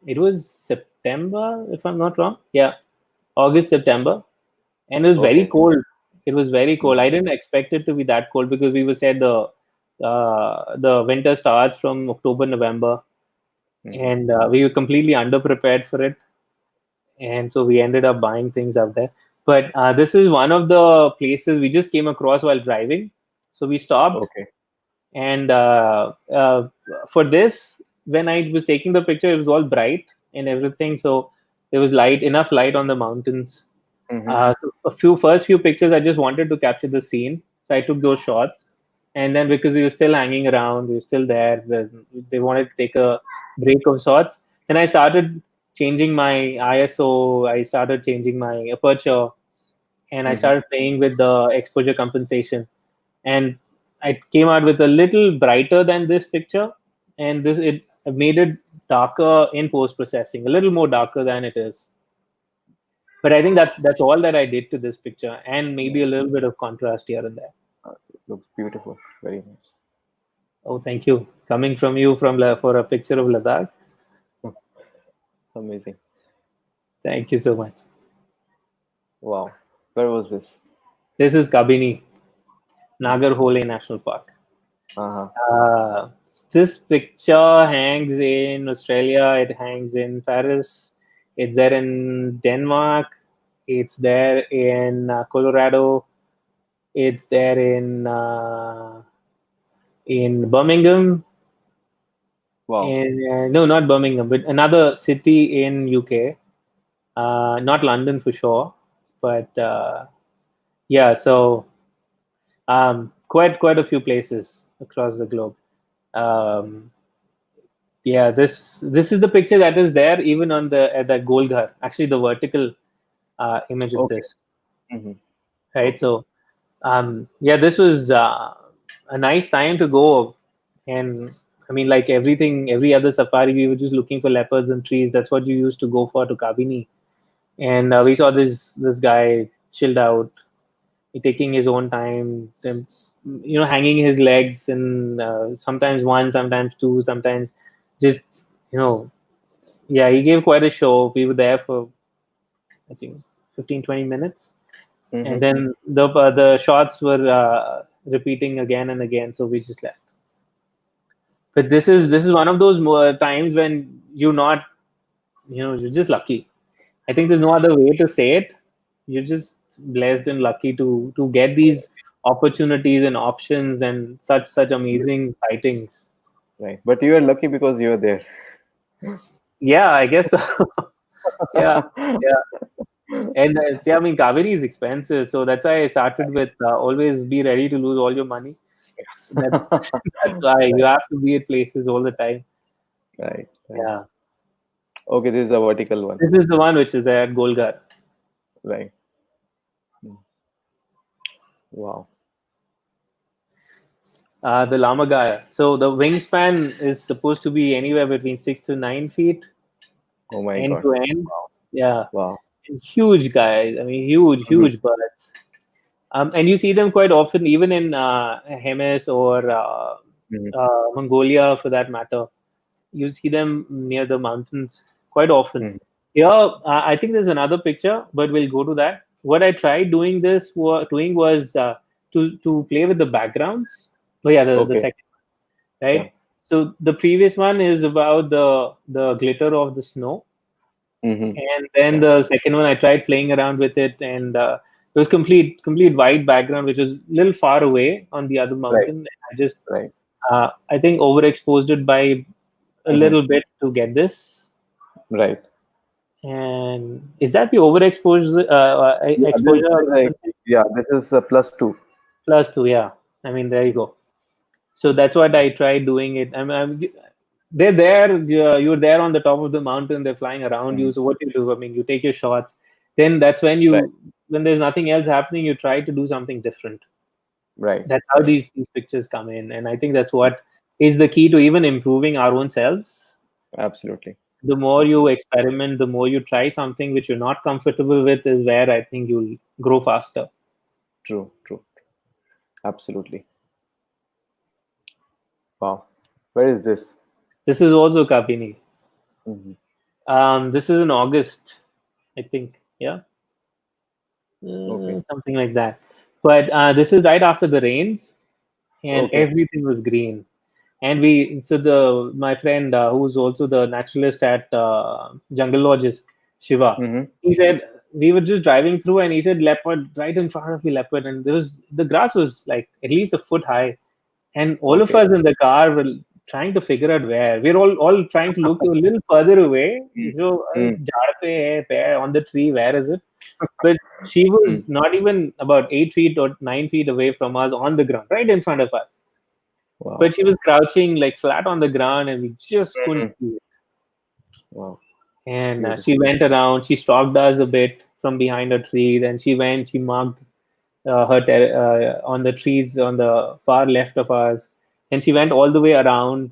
it was September, if I'm not wrong. Yeah, August, September, and it was very Okay. cold. It was very cold. Mhm, I didn't expect it to be that cold because we were said the winter starts from October, November, mhm. and we were completely underprepared for it, and so we ended up buying things out there. But this is one of the places we just came across while driving, so we stopped. Okay. And for this, when I was taking the picture, it was all bright and everything, so there was enough light on the mountains. Mhm, So a few pictures, I just wanted to capture the scene, so I took those shots. And then because we were still hanging around, we were still there. They wanted to take a break of sorts. Then I started changing my ISO. I started changing my aperture, and I mhm. started playing with the exposure compensation. And I came out with a little brighter than this picture, and this it made it darker in post processing, a little more darker than it is. But I think that's all that I did to this picture, and maybe Yeah. a little bit of contrast here and there. It looks beautiful. Very nice. Oh, thank you. Coming from you for a picture of Ladakh. It's amazing. Thank you so much. Wow. Where was this? This is Kabini, Okay. Nagarhole National Park. Uh-huh. Uh, this picture hangs in Australia. It hangs in Paris. It's there in Denmark. It's there in Colorado. It's there in Birmingham. Wow. In no, not Birmingham, but another city in UK. Not London for sure, but yeah. So quite a few places across the globe. Um, yeah, this is the picture that is there even on the at that Golghar. Actually, the vertical image of Okay. this, Hmm. right? Okay. So yeah, this was a nice time to go. And I mean, like every other safari, we were just looking for leopards and trees. That's what you used to go for to Kabini. And we saw this guy chilled out, taking his own time, hanging his legs, and sometimes one, sometimes two, sometimes just you know, yeah, he gave quite a show. We were there for I think 15-20 minutes, and Hmm. then the shots were repeating again and again, so we just left. But this is one of those times when you're just lucky. I think there's no other way to say it. You're just blessed and lucky to get these opportunities and options and such amazing sightings. Right. But you are lucky because you are there. Yeah, I guess so. Yeah, yeah. And yeah, I mean, Kaveri is expensive, so that's why I started with always be ready to lose all your money. That's that's why you Right. have to be at places all the time. Right. Right. Yeah, Okay. This is the vertical one. this is the one which is there at Golgar. Right. Mm. Wow. The Lamagaya. So the wingspan is supposed to be anywhere between 6 to 9 feet Oh my end God. to end. Yeah, Wow. and huge guys. I mean, Hmm. huge birds. And you see them quite often, even in Hemis or Hmm. Mongolia, for that matter. You see them near the mountains quite often. Hmm. Here, I think there's another picture, but we'll go to that. What I tried doing was to play with the backgrounds. Oh yeah, the Okay. second, Yeah. right? So the previous one is about the glitter of the snow, Hmm. and then Yeah. the second one I tried playing around with it, and it was complete white background, which was a little far away on the other Right. mountain. And I just Right. I think overexposed it by a Hmm. little bit to get this. Right. And is that the overexposure Yeah. This exposure is like, compensation? yeah. This is +2. Plus two? Yeah, I mean, there you go. So that's what I tried doing it. They're there. You're there on the top of the mountain. They're flying around Hmm. you. So what you do? I mean, you take your shots. Then that's Right. when there's nothing else happening, you try to do something different. Right. That's how Right. these pictures come in, and I think that's what is the key to even improving our own selves. Absolutely. The more you experiment, the more you try something which you're not comfortable with, is where I think you'll grow faster. True. True. Absolutely. Wow. Where is this? This is also Kapini. Hmm. This is in August, I think. Yeah, Okay. something like that. But this is right after the rains, and Okay. everything was green. And my friend who's also the naturalist at Jungle Lodges, Shiva, Hmm. he said we were just driving through, and he said leopard right in front of the leopard, and the grass was like at least a foot high, and all of Okay. us in the car were trying to figure out where. We're all trying to look a little further away. So Mm. झाड़ पे है, pear on the tree, where is it? But she was Mm. not even about 8 feet or 9 feet away from us on the ground, right in front of us. Wow. But she was crouching like flat on the ground, and we just couldn't Mhm. see it. Wow. And she Beautiful. went around. She stalked us a bit from behind a tree. Then she went. She marked on the trees on the far left of us, and she went all the way around.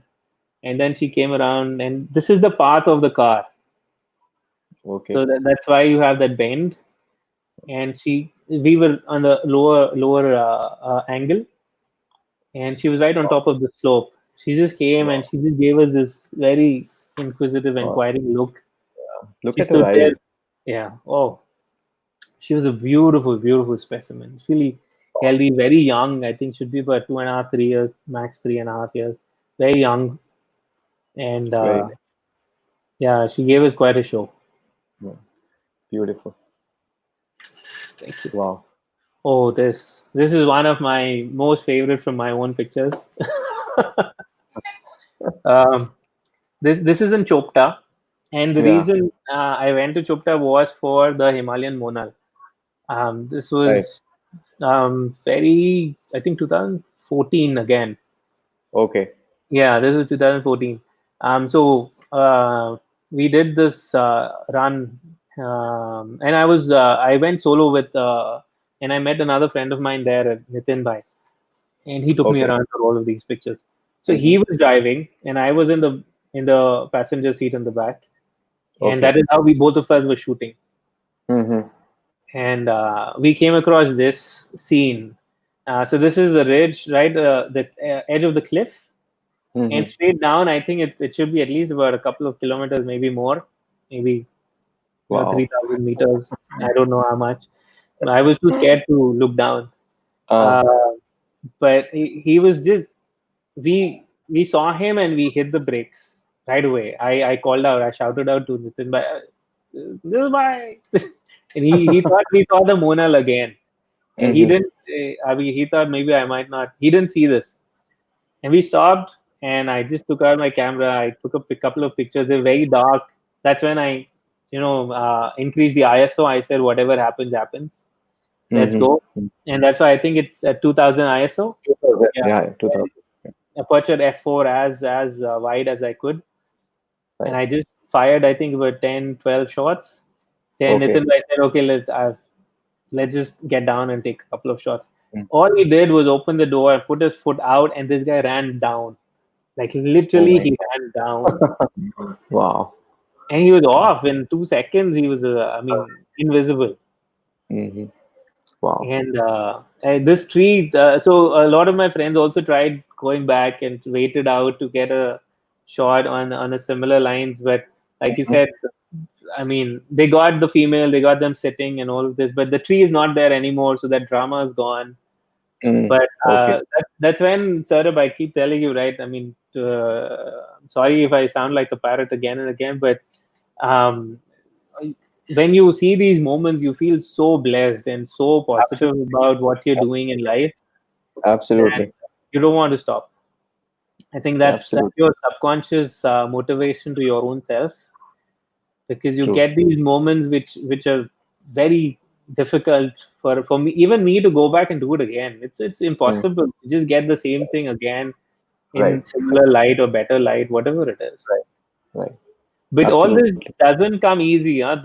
And then she came around, and this is the path of the car. Okay. So that's why you have that bend. And we were on the lower angle, and she was right on Wow. top of the slope. She just came and Wow. she just gave us this very inquisitive, Wow. inquiring look. Look She at her stood there. eyes. Yeah. Oh, she was a beautiful, beautiful specimen. Really healthy, very young. I think should be about 2.5, 3 years, max 3.5 years. Very young, and Very nice. yeah, she gave us quite a show. Yeah. Beautiful. Thank you. Wow. Oh, this is one of my most favorite from my own pictures. um, this is in Chopta, and the Yeah. reason I went to Chopta was for the Himalayan Monal. This Right. was very, I think, 2014 again. Okay. Yeah, this is 2014. So we did this run, and I went solo with, and I met another friend of mine there, Nitin Bhai, and he took me Okay. around for all of these pictures. So Mm-hmm. he was driving, and I was in the passenger seat in the back, and Okay. that is how we both of us were shooting. Mm-hmm. And we came across this scene. So this is a ridge, right, the edge of the cliff, and Mm-hmm. straight down. I think it should be at least about a couple of kilometers, maybe more, maybe Wow. 3,000 meters. I don't know how much. I was too scared to look down. Uh, Uh, but he was just we saw him and we hit the brakes right away. I called out, I shouted out to Nitin, this is why. And he thought we saw the Monal again, and he mm-hmm. didn't. I mean, he thought maybe I might not. He didn't see this, and we stopped. And I just took out my camera. I took a couple of pictures. They're very dark. That's when I, increased the ISO. I said, whatever happens, happens. Let's go. Mm-hmm. And that's why I think it's at 2000 ISO. 2000. Yeah, Yeah. 2000. aperture f4 as wide as I could, and Right. I just fired I think about 10, 12 shots. Then Okay. Nitin I said, okay, let's just get down and take a couple of shots. Mm. All he did was open the door, put his foot out, and this guy ran down. Like Oh literally, my he ran down, God. Wow. and he was off in 2 seconds. He was, invisible. Mm-hmm. Wow. And this tree, so a lot of my friends also tried going back and waited out to get a shot on a similar lines. But like you Mhm. said, I mean, they got the female, they got them sitting and all of this, but the tree is not there anymore, so that drama is gone. Mm. But Okay. that's when, Saurabh, I keep telling you, right? I mean, sorry if I sound like a parrot again and again, but um, when you see these moments, you feel so blessed and so positive Absolutely. about what you're doing in life that Absolutely. you don't want to stop. I think that's Absolutely. your subconscious motivation to your own self, because you True. get these moments which are very difficult for me, even me, to go back and do it again. It's Mm. impossible to just get the same thing again Right. in similar light or better light, whatever it is. Right. Right. But all this Absolutely. doesn't come easy. Huh?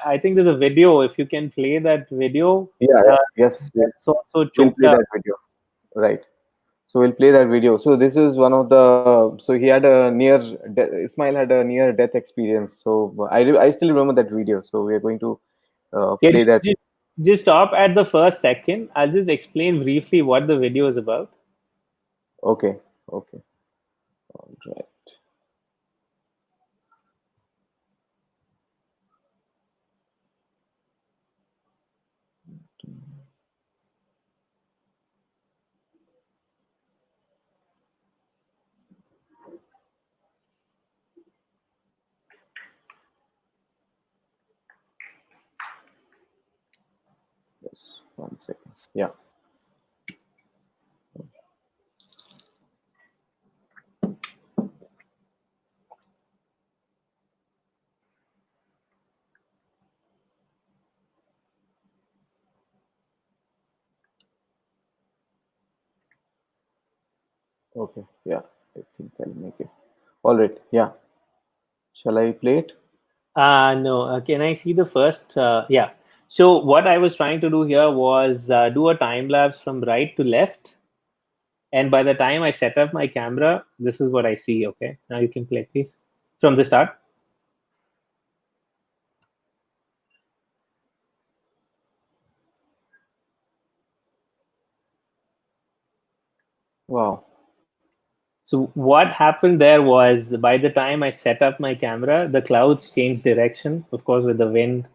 I think there's a video. If you can play that video, Yeah. uh, Yeah. Yes. that's also We'll choked play up. that video. Right. So we'll play that video. So this is one of the. So he had a Ismail had a near death experience. So I still remember that video. So we are going to Yeah, play that. just stop at the first second. I'll just explain briefly what the video is about. Okay. Okay. All right. Yes. 1 second. Yeah. Okay. Yeah. I think I'll make it. All right. Yeah. Shall I play it? No. Can I see the first? Yeah. So what I was trying to do here was do a time lapse from right to left. And by the time I set up my camera, this is what I see. Okay. Now you can play, please, from the start. Wow. So what happened there was by the time I set up my camera, the clouds changed direction, of course, with the wind,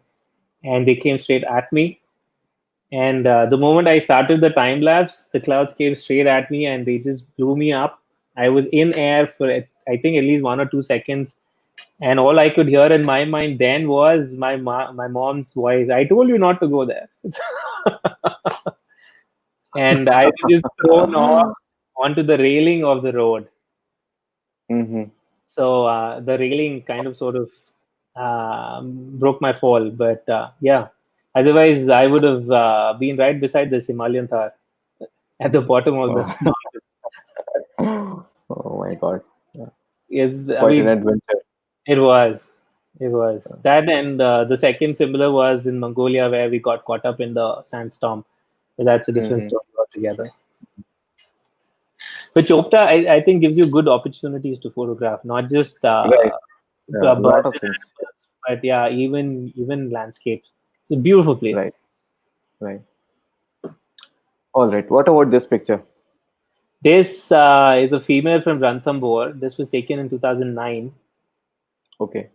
and they came straight at me. And the moment I started the time lapse, the clouds came straight at me and they just blew me up. I was in air for, I think, at least 1 or 2 seconds. And all I could hear in my mind then was my mom's voice. I told you not to go there. And I was just thrown off onto the railing of the road. Mm-hmm. So the railing kind of sort of broke my fall. But yeah, otherwise I would have been right beside this Himalayan Thar at the bottom of the Oh. mountain. Oh my God. Yeah. Yes, I Quite an mean adventure. it was. It was that, and the second similar was in Mongolia where we got caught up in the sandstorm. But that's a different Mm-hmm. story altogether. But Chopta, I think, gives you good opportunities to photograph, not just Right. Yeah. A lot birds of and things. animals, but yeah, even landscapes. It's a beautiful place. Right. Right. All right. What about this picture? This is a female from Ranthambore. This was taken in 2009, Okay.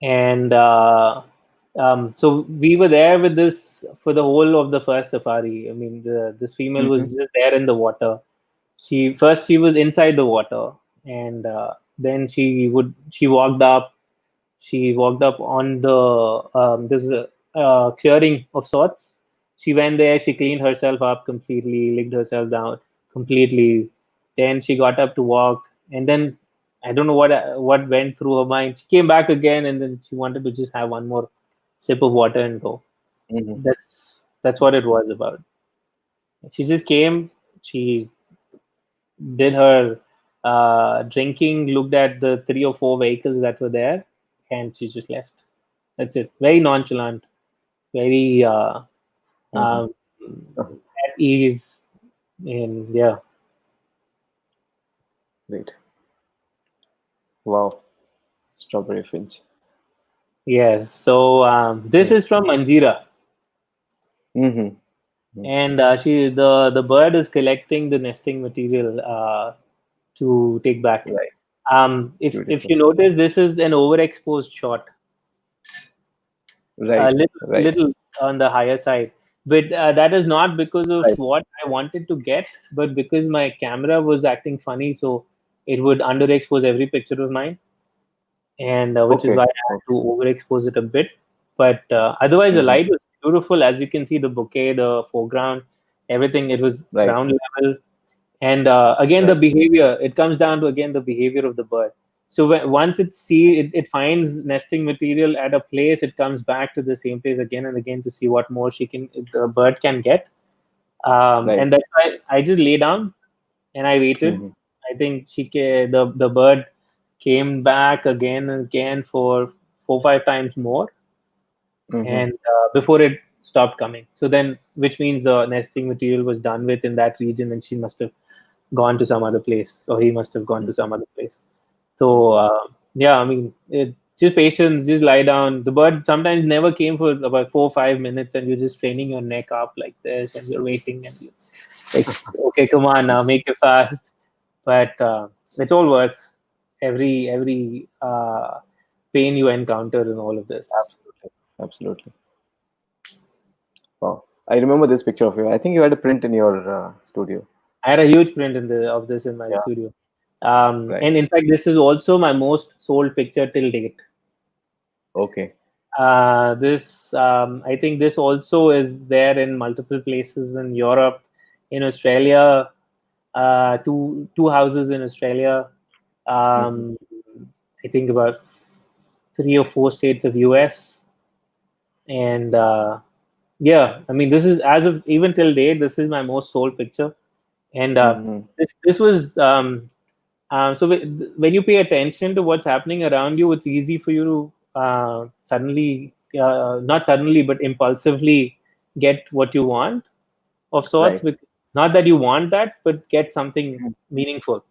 and so we were there with this for the whole of the first safari. I mean, this female was Mm-hmm. just there in the water. She was inside the water, and then she walked up. She walked up on the there's a clearing of sorts. She went there. She cleaned herself up completely, licked herself down completely. Then she got up to walk, and then I don't know what went through her mind. She came back again, and then she wanted to just have one more sip of water and go. Mm-hmm. That's what it was about. She just came. She did her drinking, looked at the 3 or 4 vehicles that were there, and she just left. That's it. Very nonchalant, very Mm-hmm. um, Oh, at ease, and yeah. great. Wow. Strawberry Finch. Yes. So this Right. is from Manjira, Mm-hmm. and the bird is collecting the nesting material to take back. Right. If Beautiful. you notice, this is an overexposed shot, a Right. Right. little on the higher side. But that is not because of Right. what I wanted to get, but because my camera was acting funny, so it would underexpose every picture of mine, and which is why Okay. I had to Okay. overexpose it a bit. But otherwise, the Mm-hmm. light was beautiful. As you can see, the bouquet, the foreground, everything. It was Right. ground level, and again the Right. behavior. It comes down to again the behavior of the bird. So once it finds nesting material at a place, it comes back to the same place again and again to see what more the bird can get. Right. And that's why I just lay down and I waited. Mm-hmm. I think the bird came back again and again for 4 or 5 times more, Mm-hmm. and before it stopped coming. So then, which means the nesting material was done with in that region, and she must have gone to some other place, or he must have gone to some other place. So Mhm. yeah, I mean, just patience, just lie down. The bird sometimes never came for about 4 or 5 minutes, and you're just training your neck up like this, and you're waiting, and you like, okay, come on now, make it fast. But it's all worth every pain you encounter in all of this. Absolutely. Absolutely. Wow. I remember this picture of you. I think you had a print in your studio. I had a huge print of this in my Yeah. studio, Right. and in fact, this is also my most sold picture till date. Okay. This I think this also is there in multiple places in Europe, in Australia, two houses in Australia. Hmm. Um, I think about 3 or 4 states of US, and yeah, I mean this is as of even till date, this is my most sold picture, and Hmm. this was so when you pay attention to what's happening around you, it's easy for you to suddenly, not suddenly, but impulsively get what you want of sorts. Right. Not that you want that, but get something meaningful.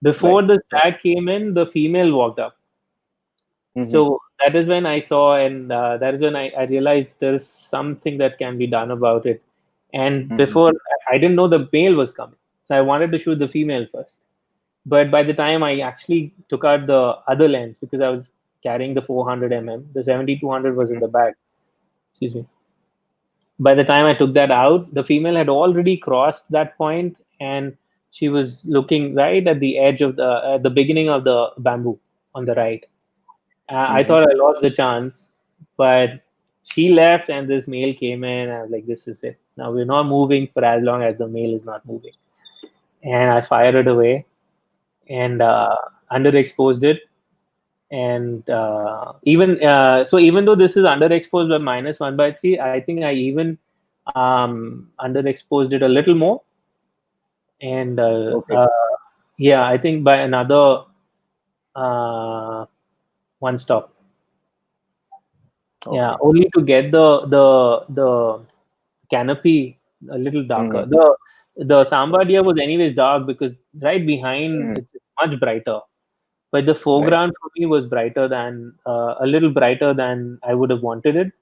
Before Right. the Right. stag came in, the female walked up. Hmm. So that is when I saw, and that is when I realized there's something that can be done about it. And Hmm. before, I didn't know the male was coming. So I wanted to shoot the female first. But by the time I actually took out the other lens, because I was carrying the 400 the 7200 was in the bag. Excuse me. By the time I took that out, the female had already crossed that point, and she was looking right at the edge of the beginning of the bamboo on the right. I Hmm. thought I lost the chance, but she left, and this male came in. I was like, "This is it. Now we're not moving for as long as the male is not moving." And I fired it away and underexposed it. And even though this is underexposed by -1/3, I think I even underexposed it a little more. And Okay. yeah, I think by another uh, one stop. Yeah, Okay. only to get the canopy a little darker. Hmm. The Samba deer was anyways dark because right behind Hmm. it's much brighter. But the Right. foreground for me was brighter than a little brighter than I would have wanted it.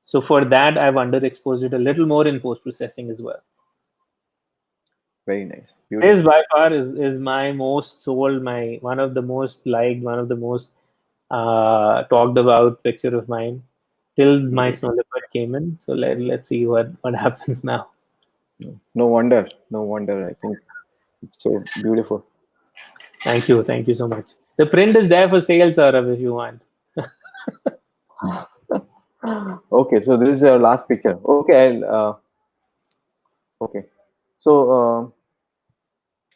So for that, I've underexposed it a little more in post processing as well. Very nice. This Beautiful. by far is my most sold, my one of the most liked, one of the most talked about picture of mine till my Great. Snow Leopard came in. So let's see what happens now. No, no wonder. No wonder. I think it's so beautiful. Thank you so much. The print is there for sale, Saurabh, if you want. Okay. So this is your last picture. Okay. Okay. So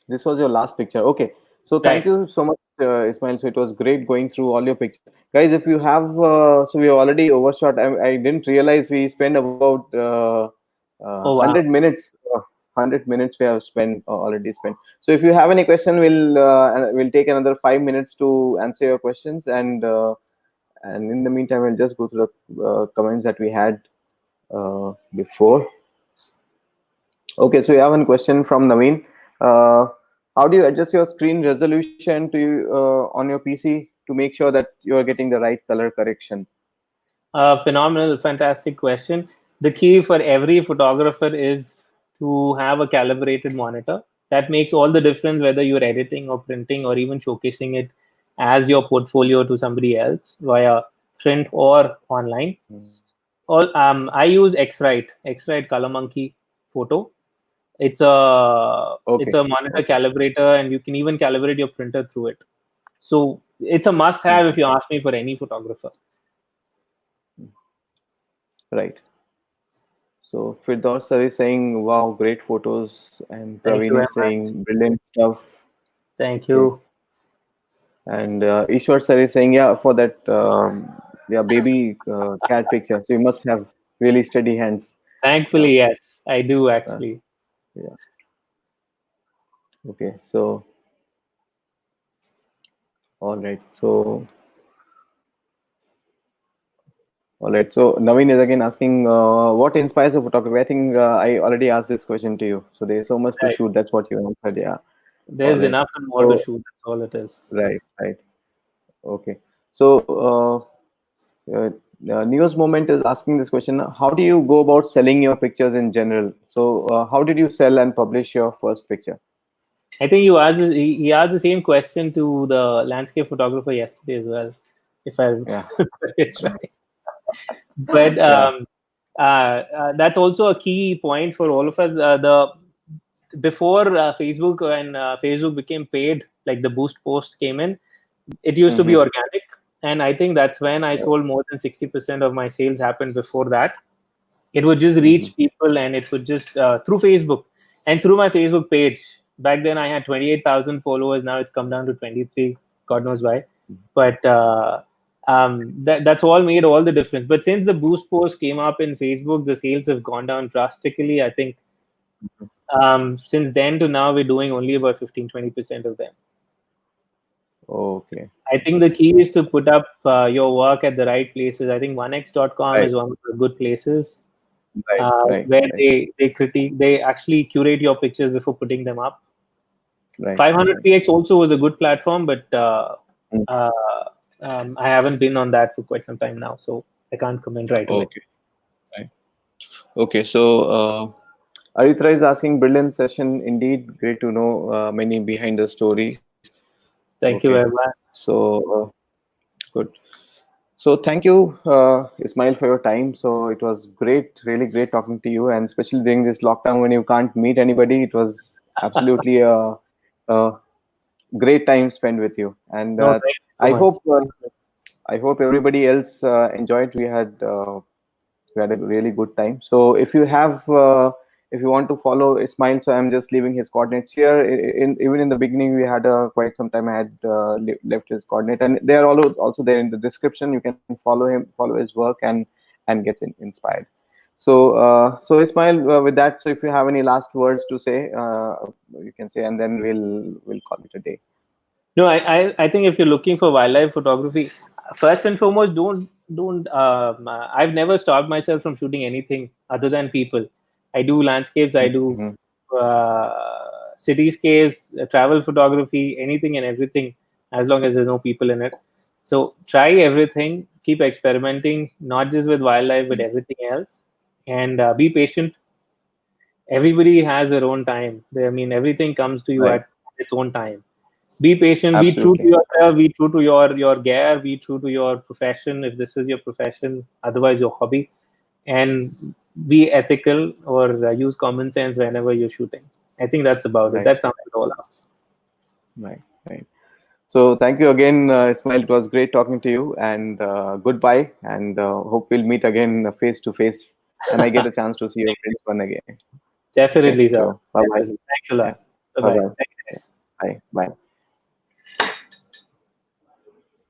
this was your last picture. Okay. So thank Right. you so much, Ismail. So it was great going through all your pictures. Guys, if you have, so we already overshot. I didn't realize we spent about Oh 100 wow. minutes. 100 minutes we have spent already spent. So if you have any question, we'll take another 5 minutes to answer your questions. And in the meantime, we'll just go through the comments that we had before. Okay, so we have one question from Naveen. Uh, how do you adjust your screen resolution on your PC to make sure that you are getting the right color correction? Phenomenal, fantastic question. The key for every photographer is to have a calibrated monitor. That makes all the difference whether you're editing or printing or even showcasing it as your portfolio to somebody else via print or online. Mm. I use X-Rite Color Monkey Photo. It's Okay, a monitor okay. calibrator, and you can even calibrate your printer through it. So it's a must-have if Mhm. you ask me for any photographer. Right. So Firdaus sir is saying, "Wow, great photos," and Thank you Praveen very is much. saying, "Brilliant stuff." Thank Okay, you. and Ishwar sir is saying, "Yeah, for that, yeah, baby cat picture. So you must have really steady hands." Yeah, Thankfully, yes, I do uh, actually. yeah. Okay, so all right. So All right. So Naveen is again asking, what inspires a photography? I think I already asked this question to you. So there's so much to Right. shoot. That's what you answered. Yeah. All There's right. enough and more to So shoot. That's all it is. right, right. Okay. So News Moment is asking this question: how do you go about selling your pictures in general? So how did you sell and publish your first picture? I think you asked he asked the same question to the landscape photographer yesterday as well, if I remember Yeah. it right. But Yeah. that's also a key point for all of us. The before Facebook, when Facebook became paid, like the boost post came in, it used to be Mm-hmm. organic, and I think that's when I sold more than 60% of my sales happened before that. It would just Mm-hmm. reach people, and it would just through Facebook and through my Facebook page. Back then I had 28,000 followers. Now it's come down to 23. God knows why. But that's all made all the difference. But since the boost post came up in Facebook, the sales have gone down drastically. I think since then to now, we're doing only about 15-20% of them. Okay. I think the key is to put up your work at the right places. I think onex.com Right. is one of the good places Right. Right. where Right. they actually curate your pictures before putting them up. Right. Right. 500px also was a good platform, but Mm. uh, I haven't been on that for quite some time now, so I can't comment right away. Okay. Right. Okay. So Aritra is asking, brilliant session indeed. Great to know many behind the stories. Okay. Thank you very much. So good. So thank you, Ismail, for your time. So it was great, really great talking to you, and especially during this lockdown when you can't meet anybody, it was absolutely a great time spent with you. And No, thank you so I much. hope uh, I hope everybody else enjoyed. We had a really good time. So if you want to follow Ismail, so I'm just leaving his coordinates here. Even in the beginning, we had quite some time. I had left his coordinate, and they are all also there in the description. You can follow him, follow his work, and get inspired. So Ismail, with that, so if you have any last words to say, you can say, and then we'll call it a day. No, I think if you're looking for wildlife photography, first and foremost, don't. I've never stopped myself from shooting anything other than people. I do landscapes. I do Mhm. cityscapes, travel photography, anything and everything, as long as there's no people in it. So try everything. Keep experimenting, not just with wildlife, but everything else, and be patient. Everybody has their own time. Everything comes to you Right. at its own time. Be patient, be true to Absolutely. yourself, be true to your gear, be true to your profession if this is your profession, otherwise your hobby, and be ethical or use common sense whenever you're shooting. I think that's about it. Right. That sums it all up. Right. Right. So thank you again, Ismail. It was great talking to you, and goodbye. And hope we'll meet again face to face, and I get a chance to see your face one again. Okay. Definitely, sir. So bye bye. Definitely. Thanks a Yeah. lot. Bye Bye bye. bye. Bye. Bye.